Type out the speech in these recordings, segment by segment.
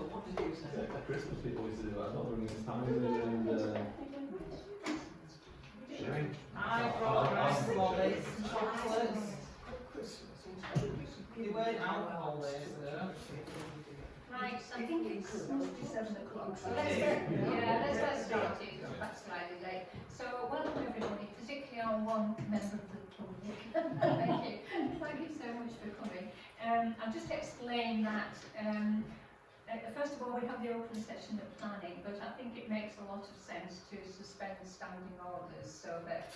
So what did you say? Christmas people used to do that. I don't know this time and sharing. I brought rice lollies and chocolates. They weren't alcohol there, so. Right, I think it's must be 7 o'clock. So let's It get, is. let's get started. That's slightly late. So welcome everybody, particularly our one member of the public. Thank you. Thank you so much for coming. I'll just explain that. First of all, we have the open session of planning, but I think it makes a lot of sense to suspend standing orders so that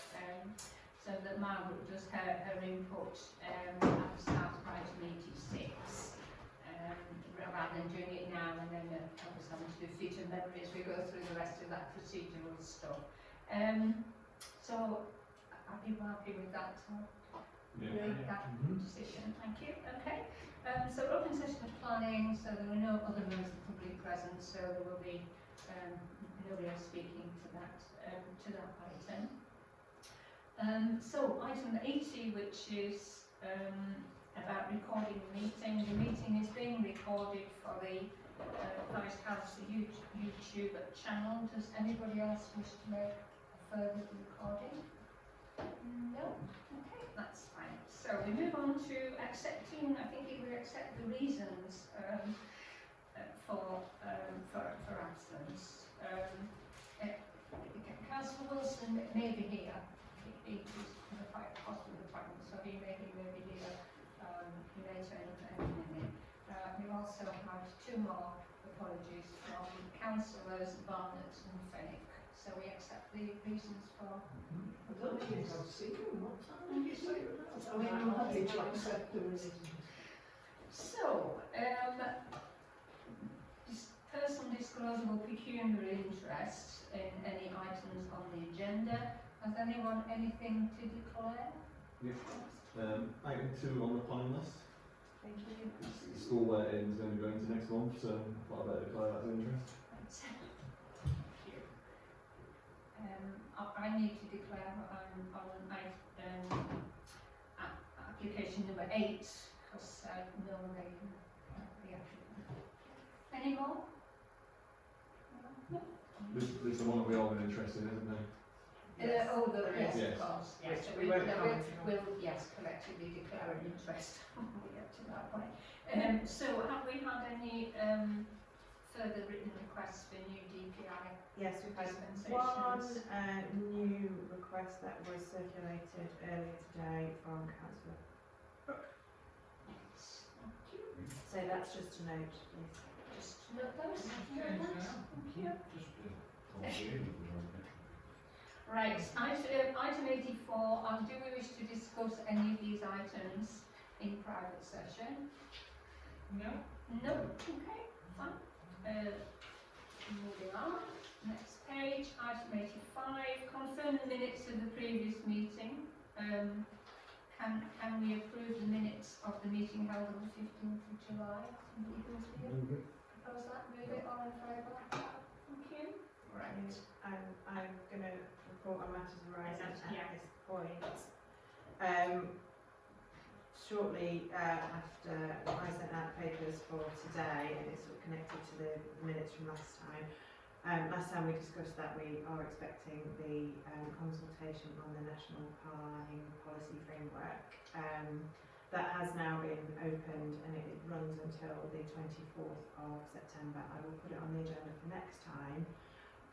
Margaret does her input at the start of item 86. Rather than doing it now and then obviously having to do feet and memory as we go through the rest of that procedural stuff. So I'll be happy with that. That decision. Thank you. Okay. So open session of planning. So there were no other members of the public present. So there will be nobody else speaking to that item. So item 80, which is about recording the meeting. The meeting is being recorded for the Forest House YouTube channel. Does anybody else wish to make a further recording? No? Okay, that's fine. So we move on to accepting, I think it would accept the reasons for absence. Councillor Wilson may be here. He is in a hospital appointment, so he may be here later in a minute. We also have two more apologies from councillors Barnett and Fenwick. So we accept the reasons for. I don't think I've seen them. What time did you say that? I mean, I'm happy to accept the reasons. So, personal disclosable pecuniary interest in any items on the agenda. Has anyone anything to declare? Yes. Item 2 on the planning list. Thank you. The school wedding is going to go into next month, so I thought I'd better declare that as interest. I need to declare on application number 8 because no one gave the applicant. Any more? No? There's the one that we all been interested in, isn't there? Yes. Yes, Yes. of course. Yes, Which we won't comment on. we'll collectively declare an interest when we get to that point. So have we had any further written requests for new DPI Yes, we've had dispensations? one new request that was circulated earlier today from Councillor Brooke. Yes, thank you. So that's just a note, please. Just note those. Thank you. Right, item 84, do we wish to discuss any of these items in private session? No? No? Okay, fine. Moving on, next page, item 85, confirm the minutes of the previous meeting. Can we approve the minutes of the meeting held on the 15th of July? Somebody who's here? Propose that, move it, all in favour? Thank you. Right. I'm going to report on matters arising Yeah. at this point. Shortly after I sent out papers for today, and it's sort of connected to the minutes from last time. Last time we discussed that we are expecting the consultation on the National Parking Policy Framework. That has now been opened and it runs until the 24th of September. I will put it on the agenda for next time,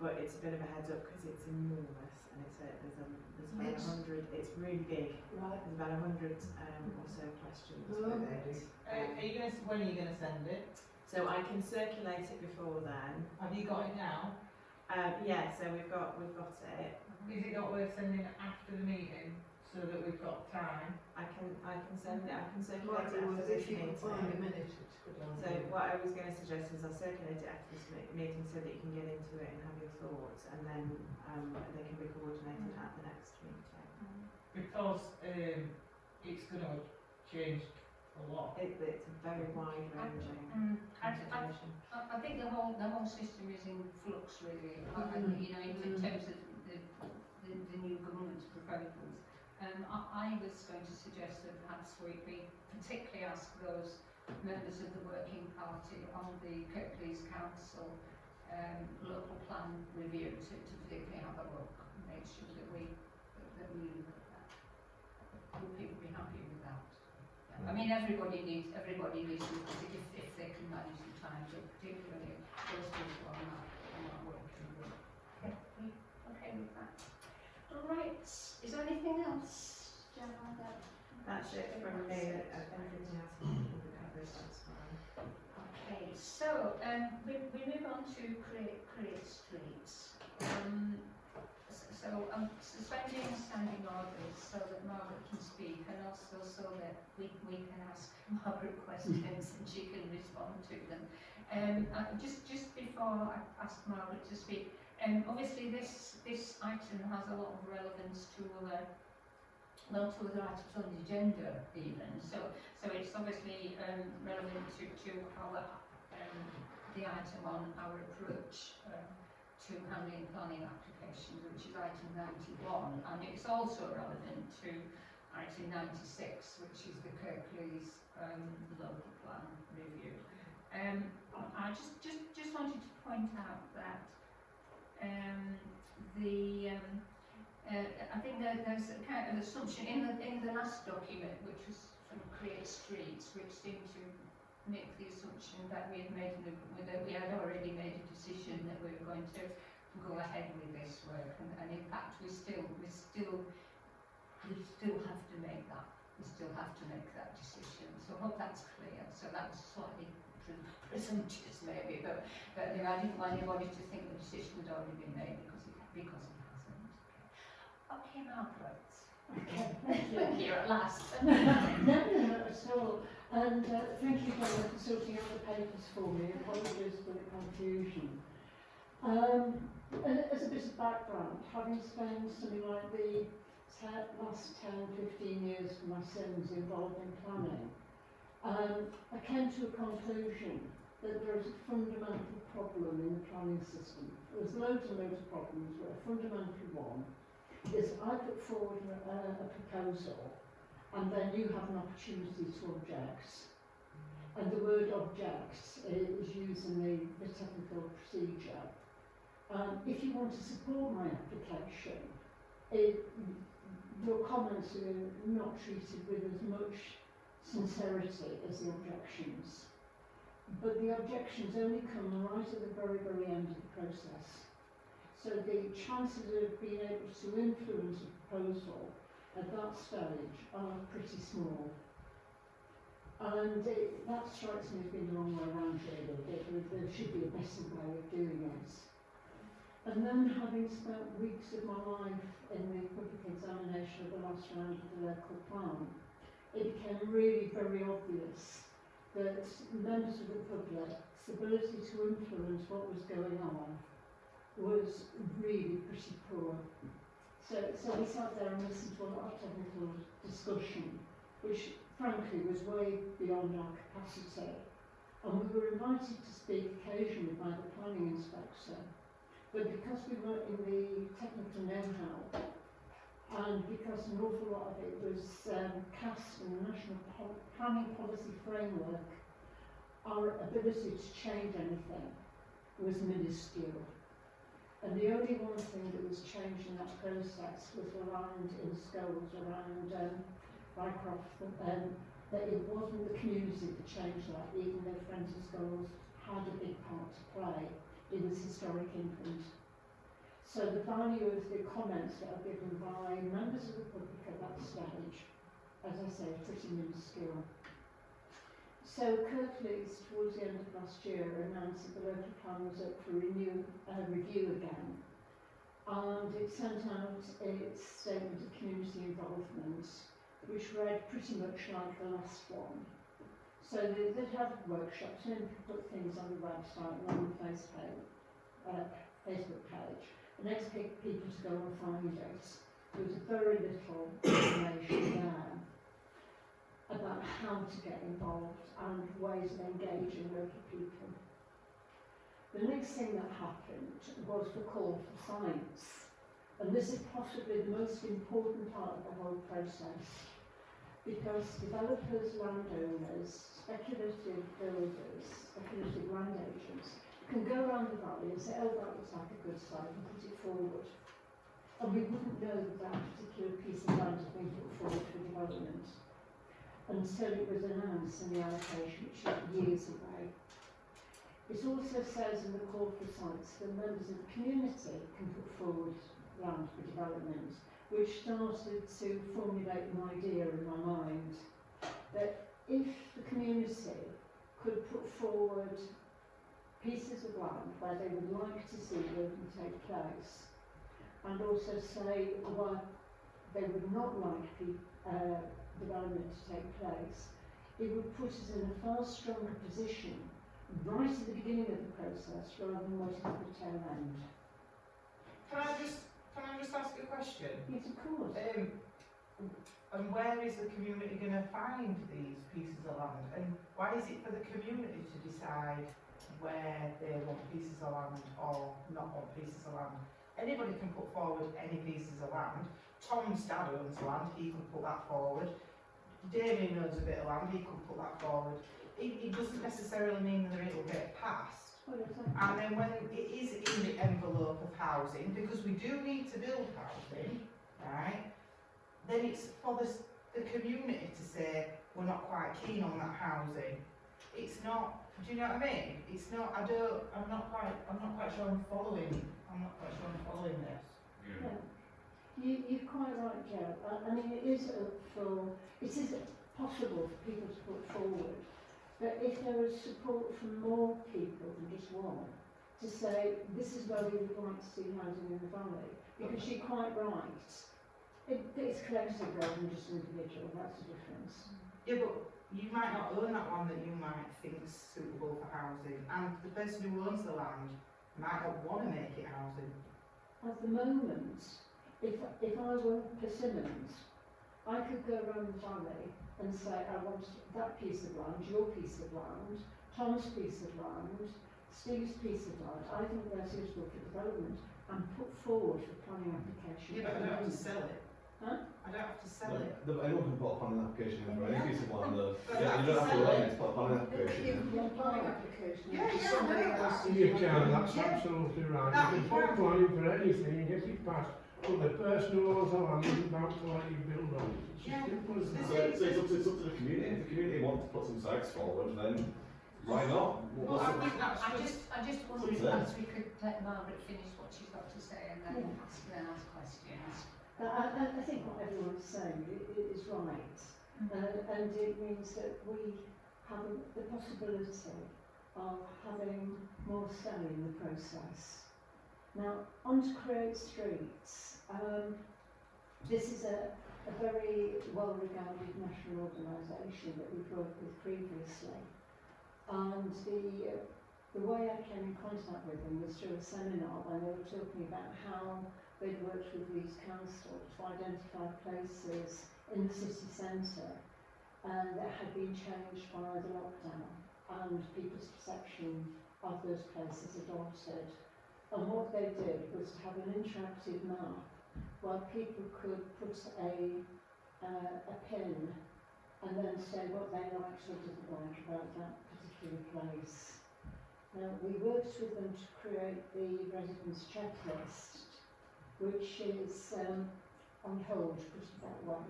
but it's a bit of a heads up because it's enormous and there's about 100. It's really big. Right. There's about 100 or so questions Oh, with it. When are you going to send it? So I can circulate it before then. Have you got it now? Yeah. So we've got it. Is it not worth sending it after the meeting so that we've got time? I can send it. I can circulate Might it be after worth this if you can meeting. find a minute. It's good. So what I was going to suggest is I'll circulate it after this meeting so that you can get into it and have your thoughts, and then they can be coordinated at the next meeting. Because it's going to change a lot. It's a very wide ranging I consideration. think the whole system is in flux really, you know, in terms of the new government's proposals. I was going to suggest that perhaps we particularly ask those members of the working party on the Kirklees Council local plan review to particularly have a look and make sure that we look at that. Will people be happy with that? Yeah. I mean, everybody needs if they can manage the time, but particularly those people on that working group. Yeah, okay with that. All right. Is there anything else, Gemma? That's it from me. Everything else will be covered. That's fine. Okay, so we move on to create streets. Suspending standing orders so that Margaret can speak, and also so that we can ask Margaret questions and she can respond to them. Just before I ask Margaret to speak, obviously this item has a lot of relevance to other items on the agenda even. So it's obviously relevant to our the item on our approach to handling planning applications, which is item 91, and it's also relevant to item 96, which is the Kirklees local plan review. I just wanted to point out that I think that there's a kind of assumption in the last document, which was from Create Streets, which seemed to make the assumption that we had already made a decision that we were going to go ahead with this work, and in fact we still have to make that. We still have to make that decision. So I hope that's clear. So that was slightly presumptuous maybe, but I didn't want anybody to think the decision had already been made because it hasn't. Okay, Margaret. Okay, Thank you at last. No, not at all. And thank you, Gemma, for sorting out the papers for me. Apologies for the confusion. As a bit of background, having spent something like the last 10-15 years for my sins involved in planning, I came to a conclusion that there is a fundamental problem in the planning system. There's loads and loads of problems, but a fundamental one is I put forward a proposal and then you have an opportunity to object. And the word object is used in the technical procedure. If you want to support my application, your comments are not treated with as much sincerity as the objections. But the objections only come right at the very, very end of the process. So the chances of being able to influence a proposal at that stage are pretty small. And that strikes me as being the wrong way around really. There should be a better way of doing it. And then having spent weeks of my life in the public examination of the last round of the local plan, it became really very obvious that members of the public's ability to influence what was going on was really pretty poor. So we sat there and listened to a lot of technical discussion, which frankly was way beyond our capacity. And we were invited to speak occasionally by the planning inspector, but because we weren't in the technical know-how, and because an awful lot of it was cast in the National Planning Policy Framework, our ability to change anything was minuscule. And the only one thing that was changed in that process was around in schools, around Bycroft, that it wasn't the community that changed that, even though Friends of Schools had a big part to play in this historic imprint. So the value of the comments that are given by members of the public at that stage, as I say, pretty minuscule. So Kirklees, towards the end of last year, announced that the local plan was up for review again. And it sent out its statement of community involvement, which read pretty much like the last one. So they'd have workshops and put things on the website and on the Facebook page, and expect people to go and find it. There was very little information there about how to get involved and ways of engaging local people. The next thing that happened was the call for science, and this is possibly the most important part of the whole process. because developers, landowners, speculative builders, speculative land agents can go around the valley and say, oh, that looks like a good site, and put it forward. And we wouldn't know that that particular piece of land had been put forward for development until it was announced in the allocation, which is years away. It also says in the call for sites that members of the community can put forward land for development, which started to formulate an idea in my mind that if the community could put forward pieces of land where they would like to see them take place, and also say where they would not like development to take place, it would put us in a far stronger position right at the beginning of the process rather than waiting at the tail end. Can I just ask a question? Yes, of course. And where is the community going to find these pieces of land? And why is it for the community to decide where they want pieces of land or not want pieces of land? Anybody can put forward any pieces of land. Tom's dad owns land, he could put that forward. Damien owns a bit of land, he could put that forward. It doesn't necessarily mean that it will get passed. Well, exactly. And then when it is in the envelope of housing, because we do need to build housing, right, then it's for the community to say, we're not quite keen on that housing. It's not, do you know what I mean? It's not, I'm not quite sure I'm following this. Yeah. You're quite right, Joe. I mean, it is possible for people to put forward, but if there is support from more people than just one, to say, this is where we would like to see housing in the valley, because you're quite right. It's collective rather than just individual, that's the difference. Yeah, but you might not own that one that you might think is suitable for housing, and the person who owns the land might not want to make it housing. At the moment, if I were Persimmons, I could go around the valley and say, I want that piece of land, your piece of land, Tom's piece of land, Steve's piece of land. I think they're suitable for development, and put forward for planning application. Yeah, but I don't have to sell it. Huh? I don't have to sell it. Anyone can put a planning application in for any piece of land though. But Yeah, you don't have to own it to put a planning application in. Planning application. Yeah, yeah, Somebody I know else that. You can, that's Yeah. absolutely right. That You you can put can. planning for anything and get it passed, but the person who owns the land isn't bound to let you build on it. It's Yeah. as simple as This that. So it's up to the community. If the community want to put some sites forward, then why not? Well, I think that's I just wonder if Something. perhaps we could let Margaret finish what she's got to say and then ask questions. I think what everyone's saying is right, and it means that we have the possibility of having more say in the process. Now, on to Create Streets. This is a very well-regarded national organisation that we've worked with previously, and the way I came in contact with them was through a seminar when they were talking about how they'd worked with Leeds Council to identify places in the city centre that had been changed by the lockdown, and people's perception of those places had altered. And what they did was to have an interactive map where people could put a pin and then say what they liked or didn't like about that particular place. Now, we worked with them to create the residence checklist, which is on hold, put it that way.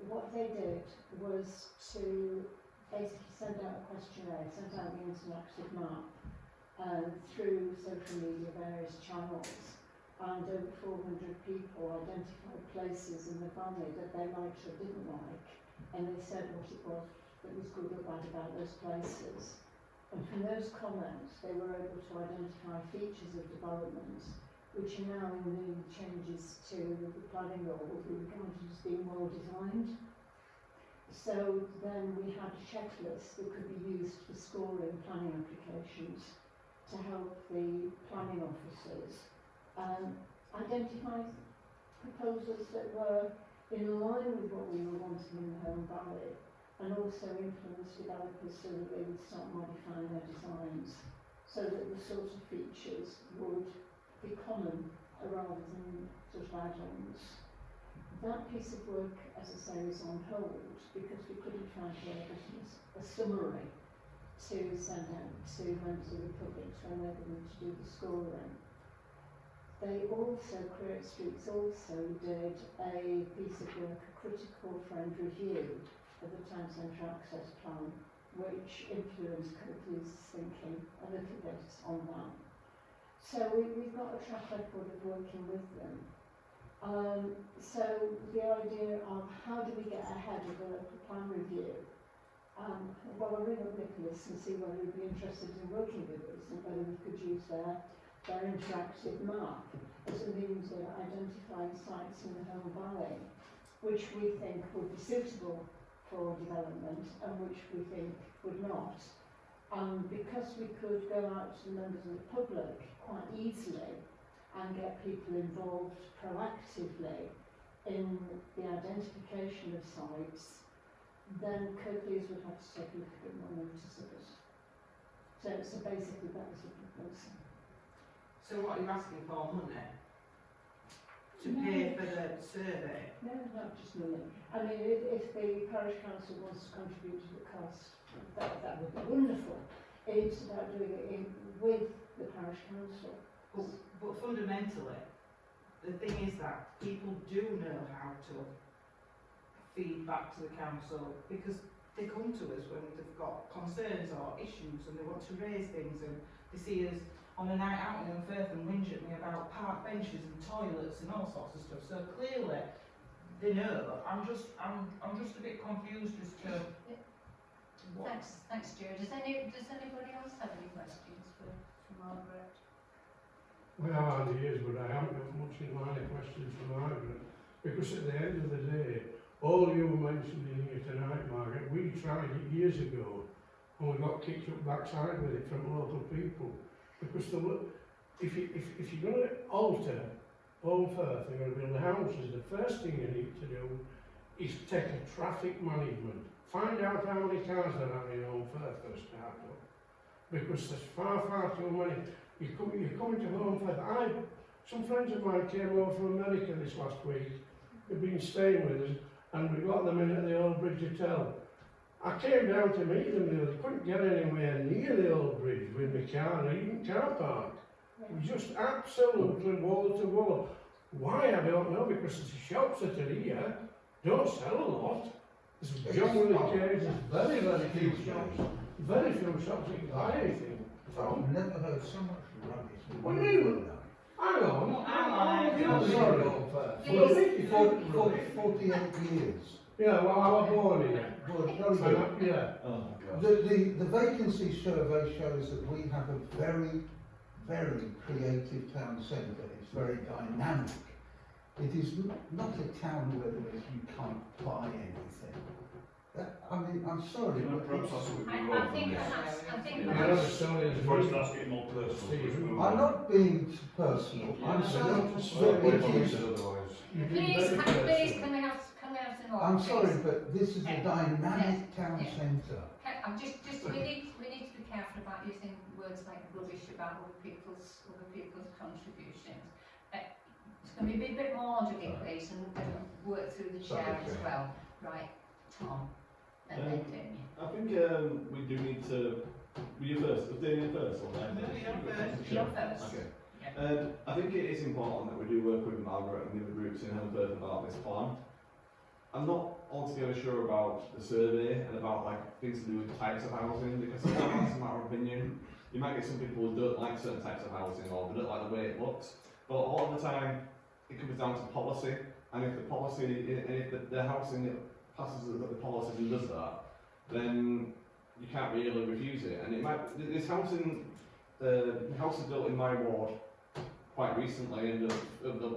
What they did was to basically send out a questionnaire, send out the interactive map through social media, various channels, and over 400 people identified places in the valley that they liked or didn't like, and they said what it was that was good or bad about those places. And from those comments, they were able to identify features of development which are now in the changes to the planning law will be regarded as being well designed. So then we had a checklist that could be used for scoring planning applications to help the planning officers identify proposals that were in line with what we were wanting in the Home Valley, and also influence developers so that they would start modifying their designs so that the sort of features would be common rather than sort of add-ons. That piece of work, as I say, is on hold because we couldn't find a summary to send out to members of the public to enable them to do the scoring. They also, Create Streets also did a piece of work, a critical friend review of the town centre access plan, which influenced Coakley's thinking a little bit on that. So we've got a track record of working with them. So the idea of how do we get ahead of the local plan review? Well, I'll ring up Nicholas and see whether he'd be interested in working with us and whether we could use their interactive map as a means of identifying sites in the Home Valley, which we think would be suitable for development and which we think would not. Because we could go out to members of the public quite easily and get people involved proactively in the identification of sites, then Coakley's would have to take a little bit more notice of us. So basically that was the proposal. So what are you asking for, money? To No. pay for the survey? No, not just money. I mean, if the parish council wants to contribute to the cost, that would be wonderful. It's about doing it with the parish council. But fundamentally, the thing is that people do know how to feed back to the council because they come to us when they've got concerns or issues and they want to raise things and they see us on a night out in Firth and whinge at me about park benches and toilets and all sorts of stuff. So clearly they know. I'm just a bit confused as to what. Thanks, Stuart. Does anybody else have any questions for Margaret? Well, I've had years, but I haven't got much in line of questions for Margaret. Because at the end of the day, all you mentioned in here tonight, Margaret, we tried it years ago and we got kicked up backside with it from local people. Because if you're going to alter Old Firth, you're going to build houses, the first thing you need to do is take a traffic management. Find out how many cars there are in Old Firth for a start up. Because there's far too many. You're coming to Home Firth. Some friends of mine came over from America this last week. They've been staying with us and we got them in at the Old Bridge Hotel. I came down to meet them, they couldn't get anywhere near the Old Bridge with my car and even car park. It was just absolutely wall to wall. Why, I don't know, because the shops that are here don't sell a lot. There's generally cases, very few shops. Very few shops that can buy anything. I've never heard so much rubbish. What do you mean? Hang on. I'm sorry. Please. 48 years. Yeah, well, I was born here. Well, very good. Yeah. Oh, God. The vacancy survey shows that we have a very, very creative town centre. It's very dynamic. It is not a town where you can't buy anything. I'm sorry, but I think I know the story is Before it starts getting more personal, let's move I'm on. not being personal. I'm saying that it is. Please, can we have some more? I'm please? sorry, but this is a Yeah. dynamic town Yeah. centre. I'm just we need to be careful about using words like rubbish about other people's contributions. It's going to be a bit more orderly, please, and work through the chair as well. Right, Tom, and then Damien. I think we do need to. Were you first? Was Damien first? Or No, you're first. You're first. Okay. I think it is important that we do work with Margaret and the other groups in Home Firth about this plan. I'm not altogether sure about the survey and about things to do with types of housing because I think that's a matter of opinion. You might get some people who don't like certain types of housing or they don't like the way it looks, but a lot of the time it comes down to policy. And if the policy, and if the housing passes the policy and does that, then you can't really refuse it. And it might this housing, the house is built in my ward quite recently in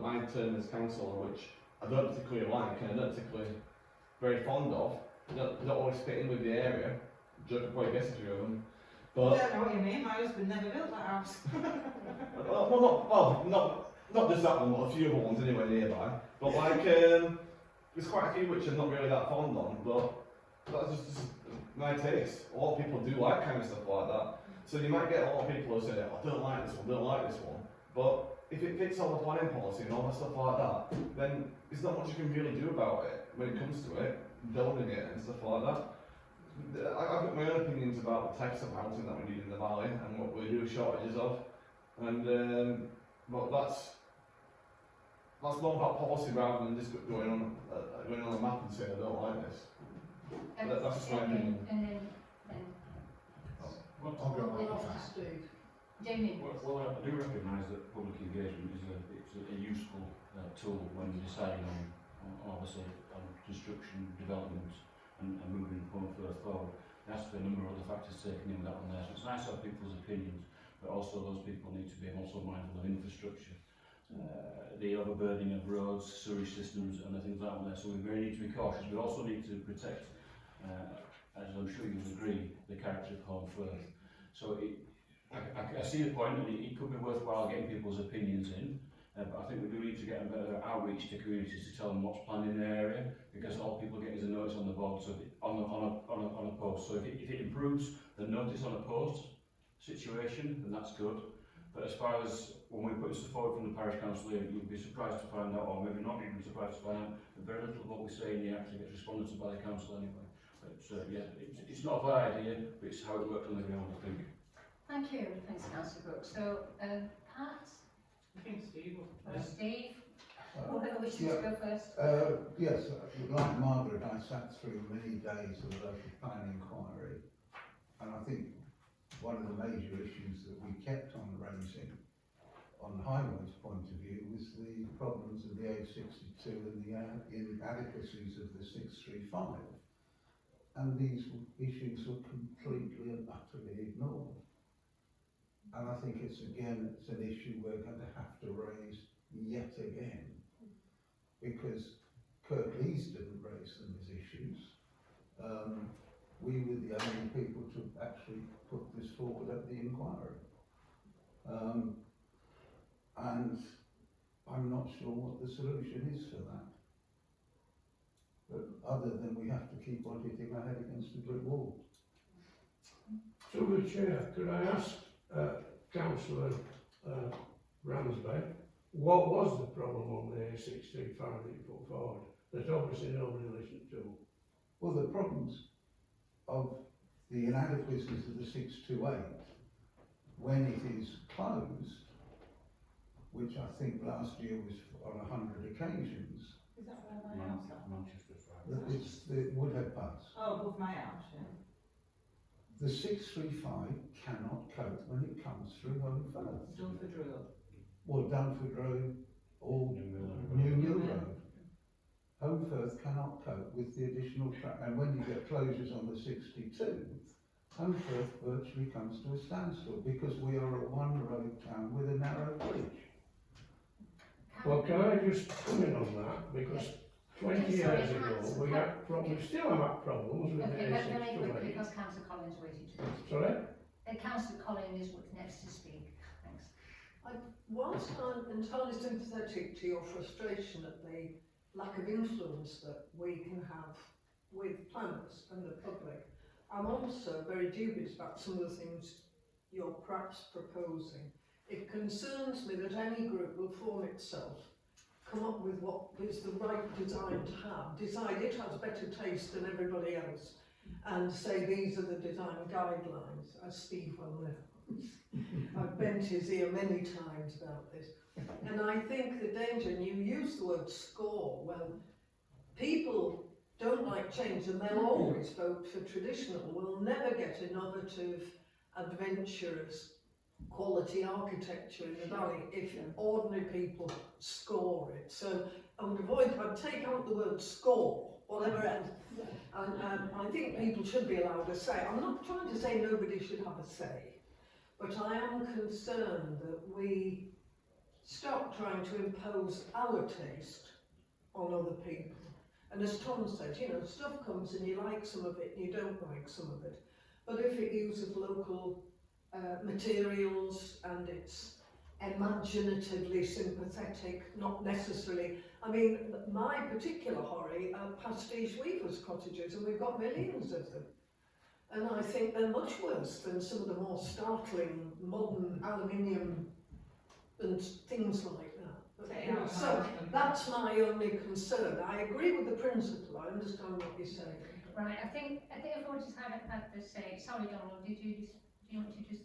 my term as councillor, which I don't particularly like and I don't particularly very fond of. They don't always fit in with the area. Joke quite guess a few of them. I But don't know what you mean, my husband never built that house. not just that one, but a few other ones anyway nearby. But there's quite a few which I'm not really that fond on, but that's just my taste. A lot of people do like kind of stuff like that. So you might get a lot of people who say, I don't like this one, don't like this one. But if it fits all the planning policy and all the stuff like that, then there's not much you can really do about it when it comes to it, building it and stuff like that. I've got my own opinions about the types of housing that we need in the valley and what we do shortages of, and but that's more about policy rather than just going on the map and saying I don't like this. That's just my opinion. And then Well, I'll go Yeah. on that. Jamie. well, I do recognise that public engagement is a useful tool when deciding on obviously on construction, development and moving Home Firth forward. There has to be a number of other factors taken in that on there. So it's nice to have people's opinions, but also those people need to be also mindful of infrastructure. The overburdening of roads, sewage systems and the things like that on there. So we really need to be cautious. We also need to protect, as I'm sure you'll agree, the character of Home Firth. So I see the point, and it could be worthwhile getting people's opinions in, but I think we do need to get a better outreach to communities to tell them what's planned in their area, because all people get is a notice on the board, so on a post. So if it improves the notice on a post situation, then that's good. But as far as when we put stuff forward from the parish council here, you'd be surprised to find out, or maybe not even surprised to find out, that very little of what we say in here actually gets responded to by the council anyway. But yeah, it's not a bad idea, but it's how it worked on the ground, I think. Thank you, thanks Councillor Brooks. So, Pat, I think Steve will. Steve, Uh, whoever wishes yeah. to go first. Yes, like Margaret, I sat through many days of local plan inquiry, and I think one of the major issues that we kept on raising on the highways point of view was the problems of the A62 and the inadequacies of the 635. And these issues were completely and utterly ignored. And I think it's an issue we're going to have to raise yet again, because Kirklees didn't raise them as issues. We were the only people to actually put this forward at the inquiry. And I'm not sure what the solution is for that. But other than we have to keep on hitting our head against a brick wall. Through the chair, could I ask Councillor Ramsby, what was the problem on the A635 that you put forward that obviously nobody listened to? Well, the problems of the inadequacies of the 628, when it is closed, which I think last year was on 100 occasions, Is that where my house is? Manchester's right. it's the Woodhead Pass. Oh, above my house, yeah. The 635 cannot cope when it comes through Home Firth. Dunford Road. Or Dunford Road, or New New Mill Road. Home Firth cannot cope with the additional and when you get closures on the 62, Home Firth virtually comes to a standstill because we are a one-road town with a narrow bridge. Well, can I just come in on that, because 20 years ago, we had problems, still have problems with Okay, the but very quickly, A628. because Councillor Collins waiting to speak. Sorry? Councillor Collins is next to speak. Thanks. Whilst I'm entirely sympathetic to your frustration at the lack of influence that we can have with planners and the public, I'm also very dubious about some of the things you're perhaps proposing. It concerns me that any group will form itself, come up with what is the right design to have, decide it has better taste than everybody else, and say these are the design guidelines, as Steve well knows. I've bent his ear many times about this. And I think the danger, and you use the word score, well, people don't like change and they'll always vote for traditional. We'll never get innovative, adventurous, quality architecture in the valley if ordinary people score it. So I would avoid, I'd take out the word score, whatever else. And I think people should be allowed a say. I'm not trying to say nobody should have a say, but I am concerned that we stop trying to impose our taste on other people. And as Tom said, you know, stuff comes and you like some of it and you don't like some of it. But if it uses local materials and it's imaginatively sympathetic, not necessarily. I mean, my particular horror are pastiche weavers' cottages, and we've got millions of them. And I think they're much worse than some of the more startling modern aluminium and things like that. But, Take you know, out so house and- that's my only concern. I agree with the principle, I understand what you're saying. Right, I think if we just haven't had the say, sorry Donald, do you want to just?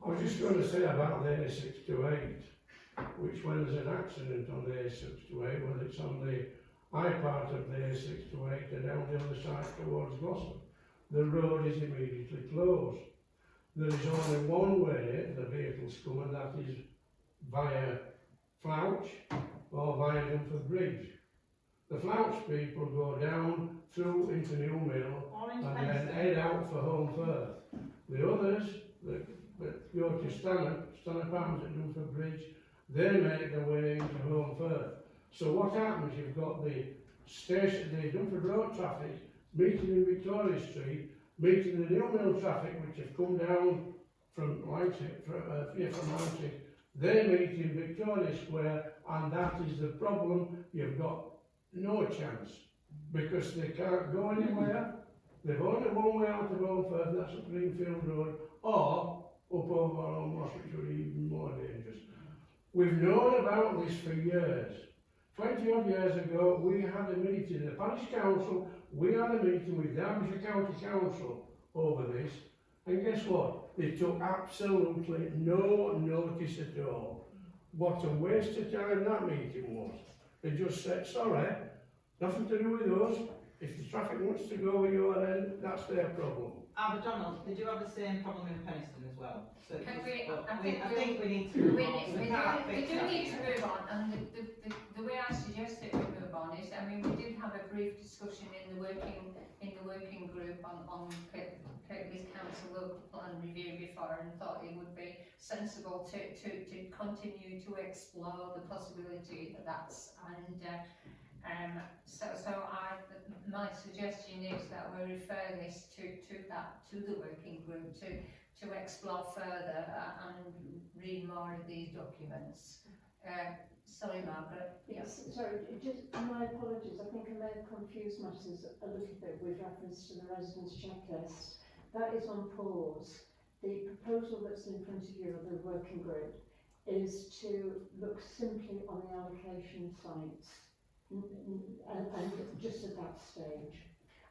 I was just going to say about the A6 to 8, which when there's an accident on the A6 to 8, whether it's on the high part of the A6 to 8 or down the other side towards Blossom, the road is immediately closed. There is only one way the vehicles come, and that is via Flouch or via Dumford Bridge. The Flouch people go down through into New Mill Orange and then fencing. head out for Home Firth. The others that go to Stanhope Arms at Dumford Bridge, they make their way into Home Firth. So what happens, you've got the Dumford Road traffic meeting in Victoria Street, meeting the New Mill traffic which have come down from Lighthick, from Lighthick, they meet in Victoria Square, and that is the problem. You've got no chance, because they can't go anywhere. They've only one way out of Home Firth, and that's up Greenfield Road, or up over on Moss, which would be even more dangerous. We've known about this for years. 20 odd years ago, we had a meeting, the Parish Council, we had a meeting with Derbyshire County Council over this, and guess what? They took absolutely no notice at all. What a waste of time that meeting was. They just said, sorry, nothing to do with us. If the traffic wants to go your end, that's their problem. Donald, they do have the same problem in Penistone as well. So Can just- we- but I I think think we need to We, move we, on. we, can't do, we fix do that need to yet. move on, and the way I suggested we move on is, I mean, we did have a brief discussion in the working group on Kirklees Council local plan review before, and thought it would be sensible to continue to explore the possibility that that's, and my suggestion is that we refer this to the working group to explore further and read more of these documents. Sorry, Margaret. Yes, sorry, just my apologies. I think I may have confused matters a little bit with reference to the residence checklist. That is on pause. The proposal that's in front of you of the working group is to look simply on the allocation sites and just at that stage.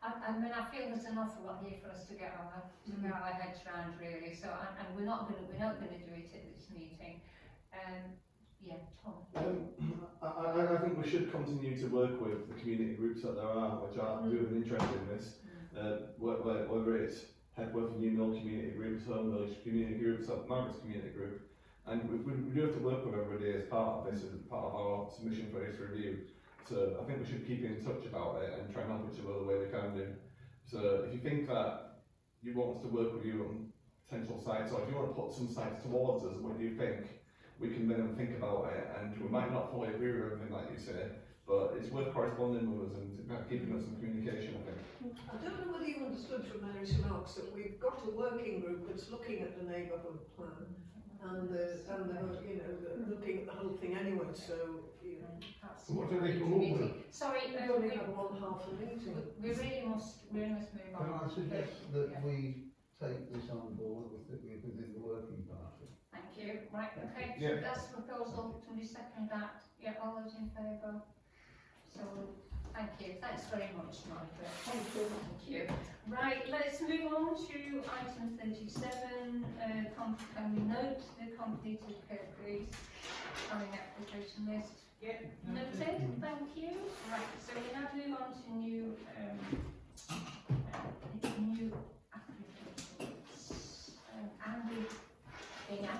I mean, I feel there's an awful lot here for us to get our heads round, really. So, and we're not going to do it at this meeting. Yeah, Tom. I think we should continue to work with the community groups that there are, which are doing an interest in this. Whether it's Hepworth and New Mill community groups, Home Village community groups, or Margaret's community group, and we do have to work with everybody as part of this, as part of our submission for this review. So I think we should keep in touch about it and try and help each other the way we can do. So if you think that you want us to work with you on potential sites, or if you want to put some sites towards us, what do you think? We can then think about it, and we might not fully agree with everything like you say, but it's worth corresponding with us and keeping us in communication, I think. I don't know whether you understood from Mary's remarks that we've got a working group that's looking at the neighbourhood plan and looking at the whole thing anyway, so, you know. What do they come up with? Sorry, We've only had one half a meeting. we really must move Can on. I suggest that we take this on board within the working party? Thank you. Right, okay, so Yeah. that's the proposal. Somebody second that. Yeah, all those in favour? So, thank you. Thanks very much, Margaret. Thank you. Thank you. Right, let's move on to item 37. Can we note the completed Kirklees planning application list? Yeah. Noted, thank you. Right, so we now move on to new applications.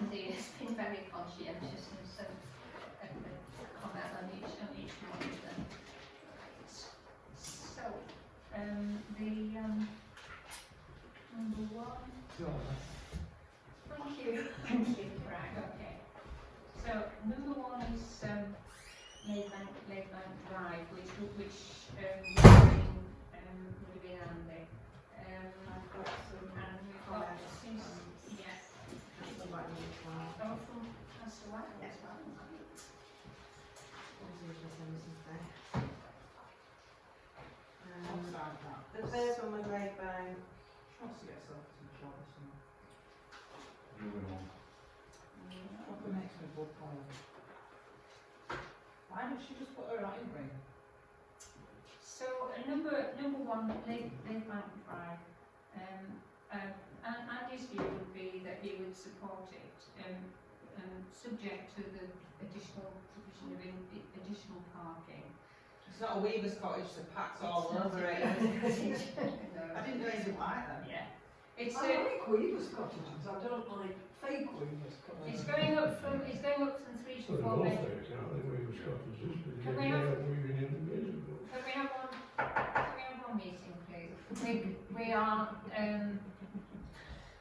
Andy has been very conscientious and so comment on each one of them. So, the number one. Thank you. Thank you. Right, okay. So number one is Lakebank Drive, which would have been Andy. I've got some And we've got since about you as well. oh, from Councillor White as well. The first one was laid by Trust yourself to the job or something. Moving on. What the next one? Wood Pond. Why don't she just put her right in ring? So number one, Lakebank Drive. And Andy's view would be that he would support it, subject to the additional provision of additional parking. It's not a weaver's cottage that packs all It's not over a- it. No. I didn't know you didn't like them. Yeah. It's I like Weaver's cottages, I don't like fake Weaver's cottages. it's going up from 3 to Sort 4 of bedrooms. off there, can't they, where it was cottages, but Can they we ended have- up moving in years ago. Can we have one meeting, please? We are,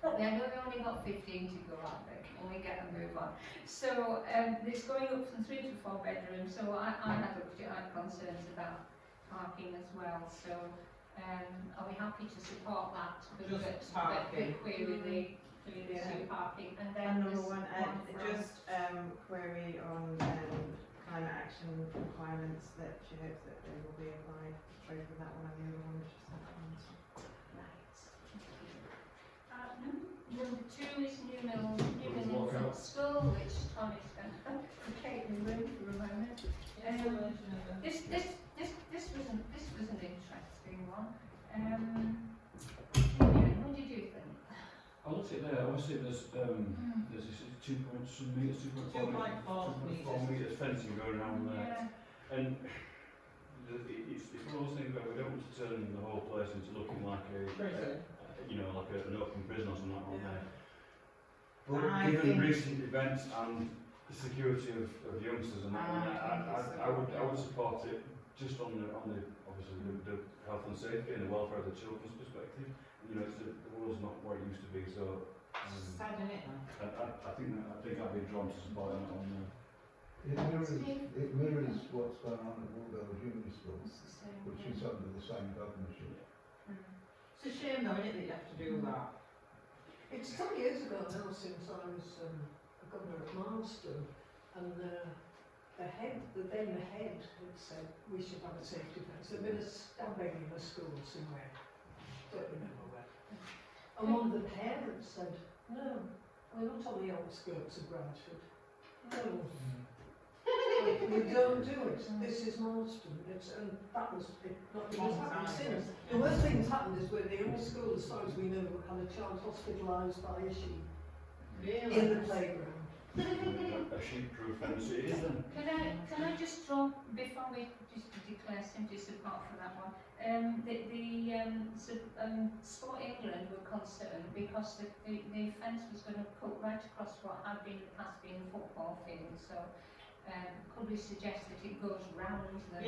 I know we only got 15 to go out there, can we get a move on? So, it's going up from 3 to 4 bedrooms, so I had looked at our concerns about parking as well, so, are we happy to support that? Just parking. Query the parking, and then And number there's one, from- just query on climate action requirements that she hopes that they will be applied, both with that one and the other one, which is that one. Number 2 is New Mill Infant School, which Tommy's going to take the room for a moment. This was an interesting one. Julian, what did you think? I looked at there, obviously there's this 2 point some metres, 2.4 metres fencing going around there. Yeah. And it's one of those things where we don't want to turn the whole place into looking like Prison. you know, like an open prison or something like that. But I given think- recent events and the security of youngsters and that, I would support it just on the obviously the health and safety and the welfare of the children's perspective. You know, the world's not what it used to be, so Sad, isn't it? I think I'd be drawn to support that on there. It mirrors what's going on at Waldale Junior School, It's the same, which yeah. is under the same governorship. It's a shame though, isn't it, that you have to do that? It's 10 years ago now since I was a governor at Marston, and the then the head had said we should have a safety fence. There'd been a stabbing in a school somewhere, don't remember where. And one of the parents said, no, we're not on the outskirts of Bradford. No. We don't do it. This is Marston. And that was it. Nothing has happened since. The worst thing that's happened is where the only school, as far as we know, had a child hospitalised by a sheep in the playground. A sheep-proof fence it is then. Can I just draw, before we just declare simply support for that one, Sport England were concerned because the fence was going to put right across what had been the past being a football field, so could we suggest that it goes round the...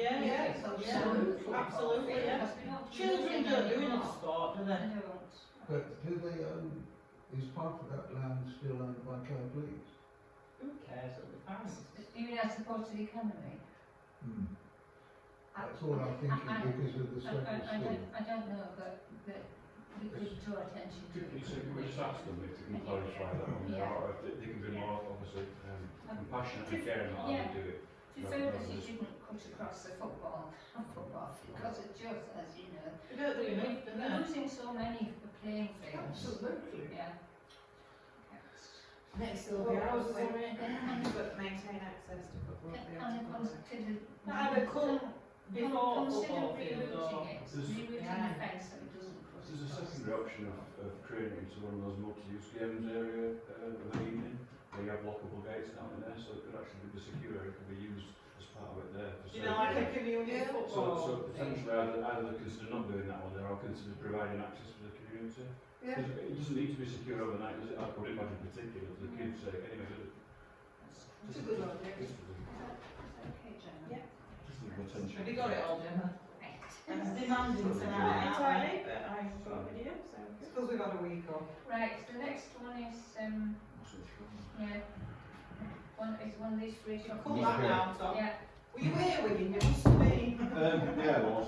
Absolutely, yeah. Because we don't Children use it don't do anymore. enough sport, do they? They don't. But do they own, is part of that land still owned by Code Leeds? Who cares, it'll be fine. You mean as opposed to the economy? That's all I'm thinking because of the circle school. I don't know, but we could draw attention to it. Could we just ask them if they can clarify that on there, or if they can be more, obviously, compassionate and caring about how they do it. To Fergus, he didn't cut across the football because it just, as you know, They don't do enough, do we're they? losing so many playing fields. Absolutely. Yeah. Next will be ours, isn't it? But maintain access to football fields. And consider... Either before consider football field or... rerouting it, There's- rerouting Yeah. the fence so it doesn't cross. There's a secondary option of creating it into one of those multi-use games area of the evening, where you have lockable gates down in there, so it could actually be secure, it could be used as part of it there. For You know, like a community football. so potentially either consider not doing that one there, or consider providing access for the community. Yeah. Because it doesn't need to be secure overnight, does it? I would imagine particularly for the kids' sake, anyway, does it? It's a good idea. Just for the- Okay, Gemma. Yeah. just for the attention. Have you got it all, Gemma? Right. I'm demanding Not tonight, aren't entirely, but I've got a video, so. It's because we've had a week off. Right, the next one is, yeah, one of these three. Cool that now, Tom. Yeah, Were you here, Wiggin? You must have been. Yeah, it was.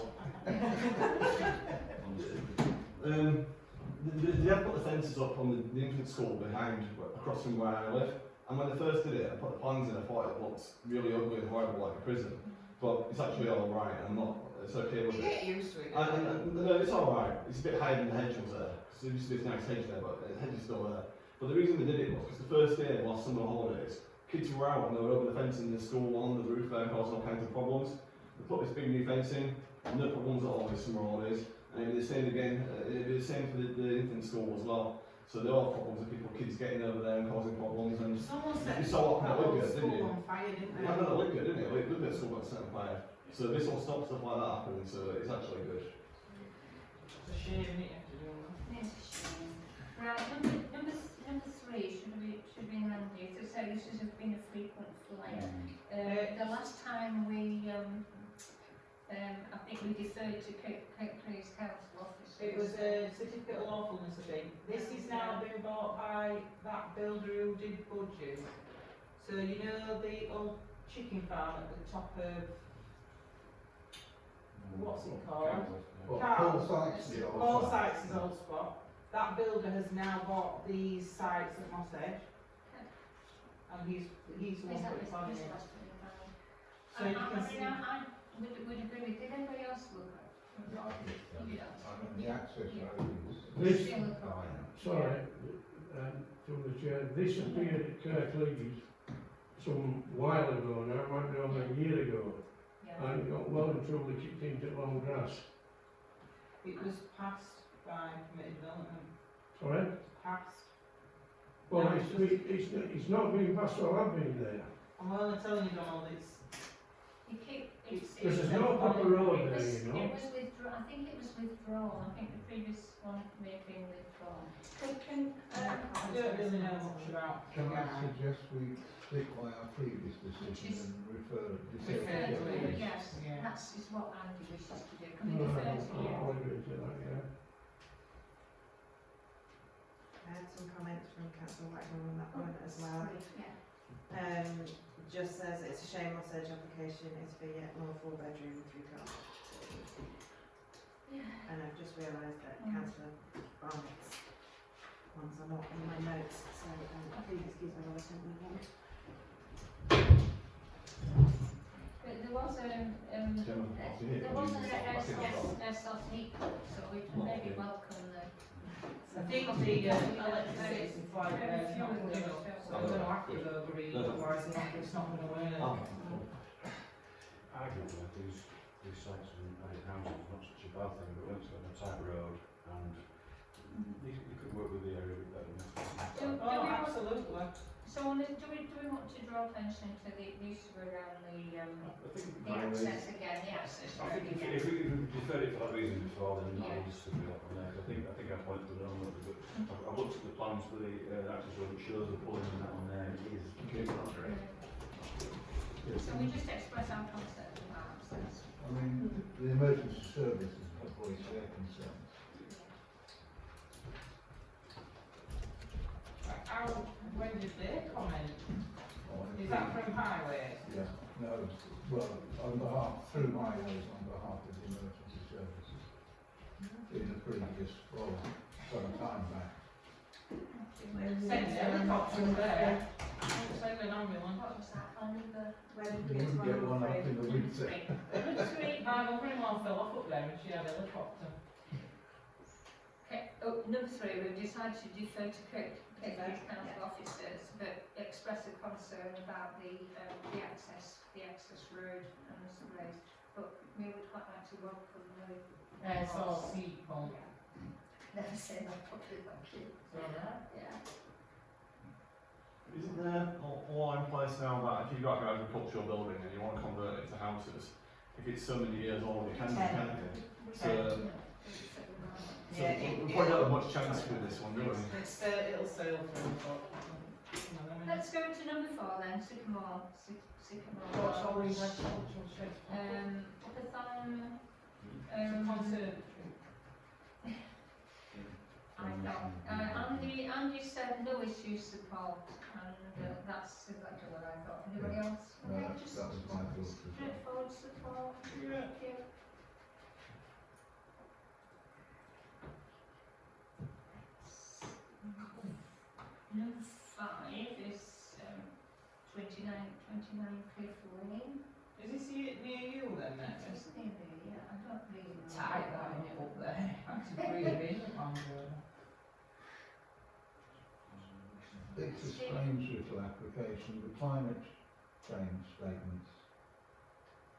They have put the fences up on the infant school behind, across from where I live. And when they first did it, I put the plans in, I thought it looked really ugly and horrible like a prison. But it's actually alright, it's okay with You it. get used to it. No, it's alright. It's a bit higher than the hedge was there. Because there used to be this nice hedge there, but the hedge is still there. But the reason they did it was because the first day, while summer holidays, kids were out and they were over the fence in the school on the roof there causing all kinds of problems. They put this big new fence in, no problems at all with summer holidays. And it'll be the same again, it'll be the same for the infant school as well. So they all have problems with people, kids getting over there and causing problems. And Someone set you saw what that happened whole at Lidgate, didn't you? school on fire, didn't they? I know Lidgate, didn't it? Lidgate school got set on fire. So this will stop stuff like that happening, so it's actually good. It's a shame, isn't it, to do that? It's a shame. Right, number three should be handy. So this has been a frequent flyer. The last time we, I think we deferred to Kirklees Council office. It was a certificate of lawfulness, I think. This is now been bought by that builder who did Budgie. So you know the old chicken farm at the top of, what's it called? What, Carl. Paul Sykes? Paul Sykes' old spot. That builder has now bought these sites at Moss Edge. And he's the one put it on here. So you can see. I would agree with, did anybody else look at it? The access road is. This, Still look at it. sorry, through the chair, this appeared at Kirklees some while ago now, it might be over a year ago, Yeah. and it got well and truly kicked into long grass. It was passed by committee development. Sorry? Passed. Well, it's not been passed while I've been there. I'm only telling you, Donald, it's Because there's no proper road there, you know. It was withdrawn, I think it was withdrawn, I think the previous one may have been withdrawn. I don't really know much about. Can I suggest we stick by our previous decision and refer Refer to it. Yes, Yeah. that's is what Andy wishes to do, can we No, defer to you? I'll agree to that, yeah. I had some comments from Councillor Whitehall on that one as well. Yeah. Just says it's a shame Moss Edge application is for yet more 4-bedroom 3-car. Yeah. And I've just realised that Mm. Councillor Barnett's ones are not in my notes, so please excuse me while I send them one. But there was a SLT code, so we can maybe welcome the. I think the electricity supply there is not good enough, so I'm going to have to go green, otherwise it's not going to work. Arguably, these sites and houses is not such a bad thing, but when it's on a tight road and you could work with the area a bit better. Oh, absolutely. So do we want to draw attention to the issue around the access again, the access I road think again? if we deferred it for that reason before, then Yeah. I'll just stick with that one there. I think our point was on that, but I've looked at the plans for the access road, it shows the pulling and that on there is not great. So we just express our concept of our access. I mean, the emergency services have voiced their concerns. When did they comment? Oh, and Is that from highways? Yeah, no, well, on behalf, through highways, on behalf of the emergency services. In the previous, well, some time back. Send a helicopter there. Send an ambulance. What was that on the? You wouldn't get one up in the winter. My mother-in-law fell off up there and she had a helicopter. Okay, number three, we've decided to defer to Kirklees Council officers, but express a concern about the access road and the surveys. But we would quite like to welcome the. SRC pump. Never say that properly, thank you. Alright. Yeah. Isn't there a law in place now that if you've got an agricultural building and you want to convert it to houses, if it's so many years old, you can, can't you? So Yeah, we probably don't have much chance with this one, do we? It'll sail through, but, you know, I mean, Let's go to number 4 then, Sycamore. what's all these agricultural sheds? Upathon, Conservatory. I thought, Andy said no issue support, and that's exactly what I thought. Anybody else? No, Okay, that just was my thought as well. straightforward support. Yeah. Thank you. Number 5 is 29 Cliff Lane. Is this near you then, Ned? It's near me, yeah, I don't really know. Tight that in it up there. Had to breathe in on It's a strange little application. The climate change statement's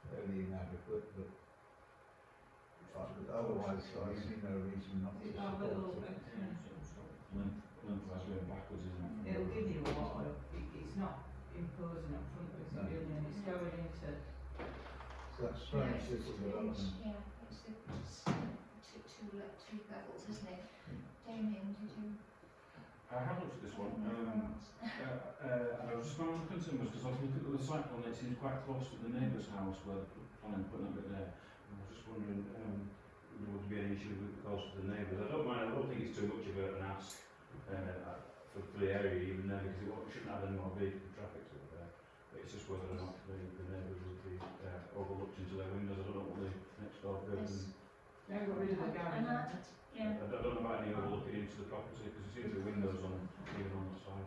fairly inadequate, but otherwise I see no reason not to It's our little, support it. Lengthwise going backwards, isn't it? it'll give you a lot of, it's not imposing up front, but it's No. really, and it's going into, So that's strange little development. Yeah, it's two levels, isn't it? Damien, did you? I have looked at this one, and I was just my only concern was because I was looking at the site plan, it seems quite close to the neighbour's house where they're planning on putting that bit there. And I was just wondering, would there be any issue with close to the neighbours? I don't mind, I don't think it's too much of an ask for the area even there, because it shouldn't have any more vehicle traffic over there. But it's just whether or not the neighbours would be overlooked into their windows. I don't know what the next door building. they got rid of the garage. Yeah. I don't know about any overlooking into the property because it seems the windows on even on the side.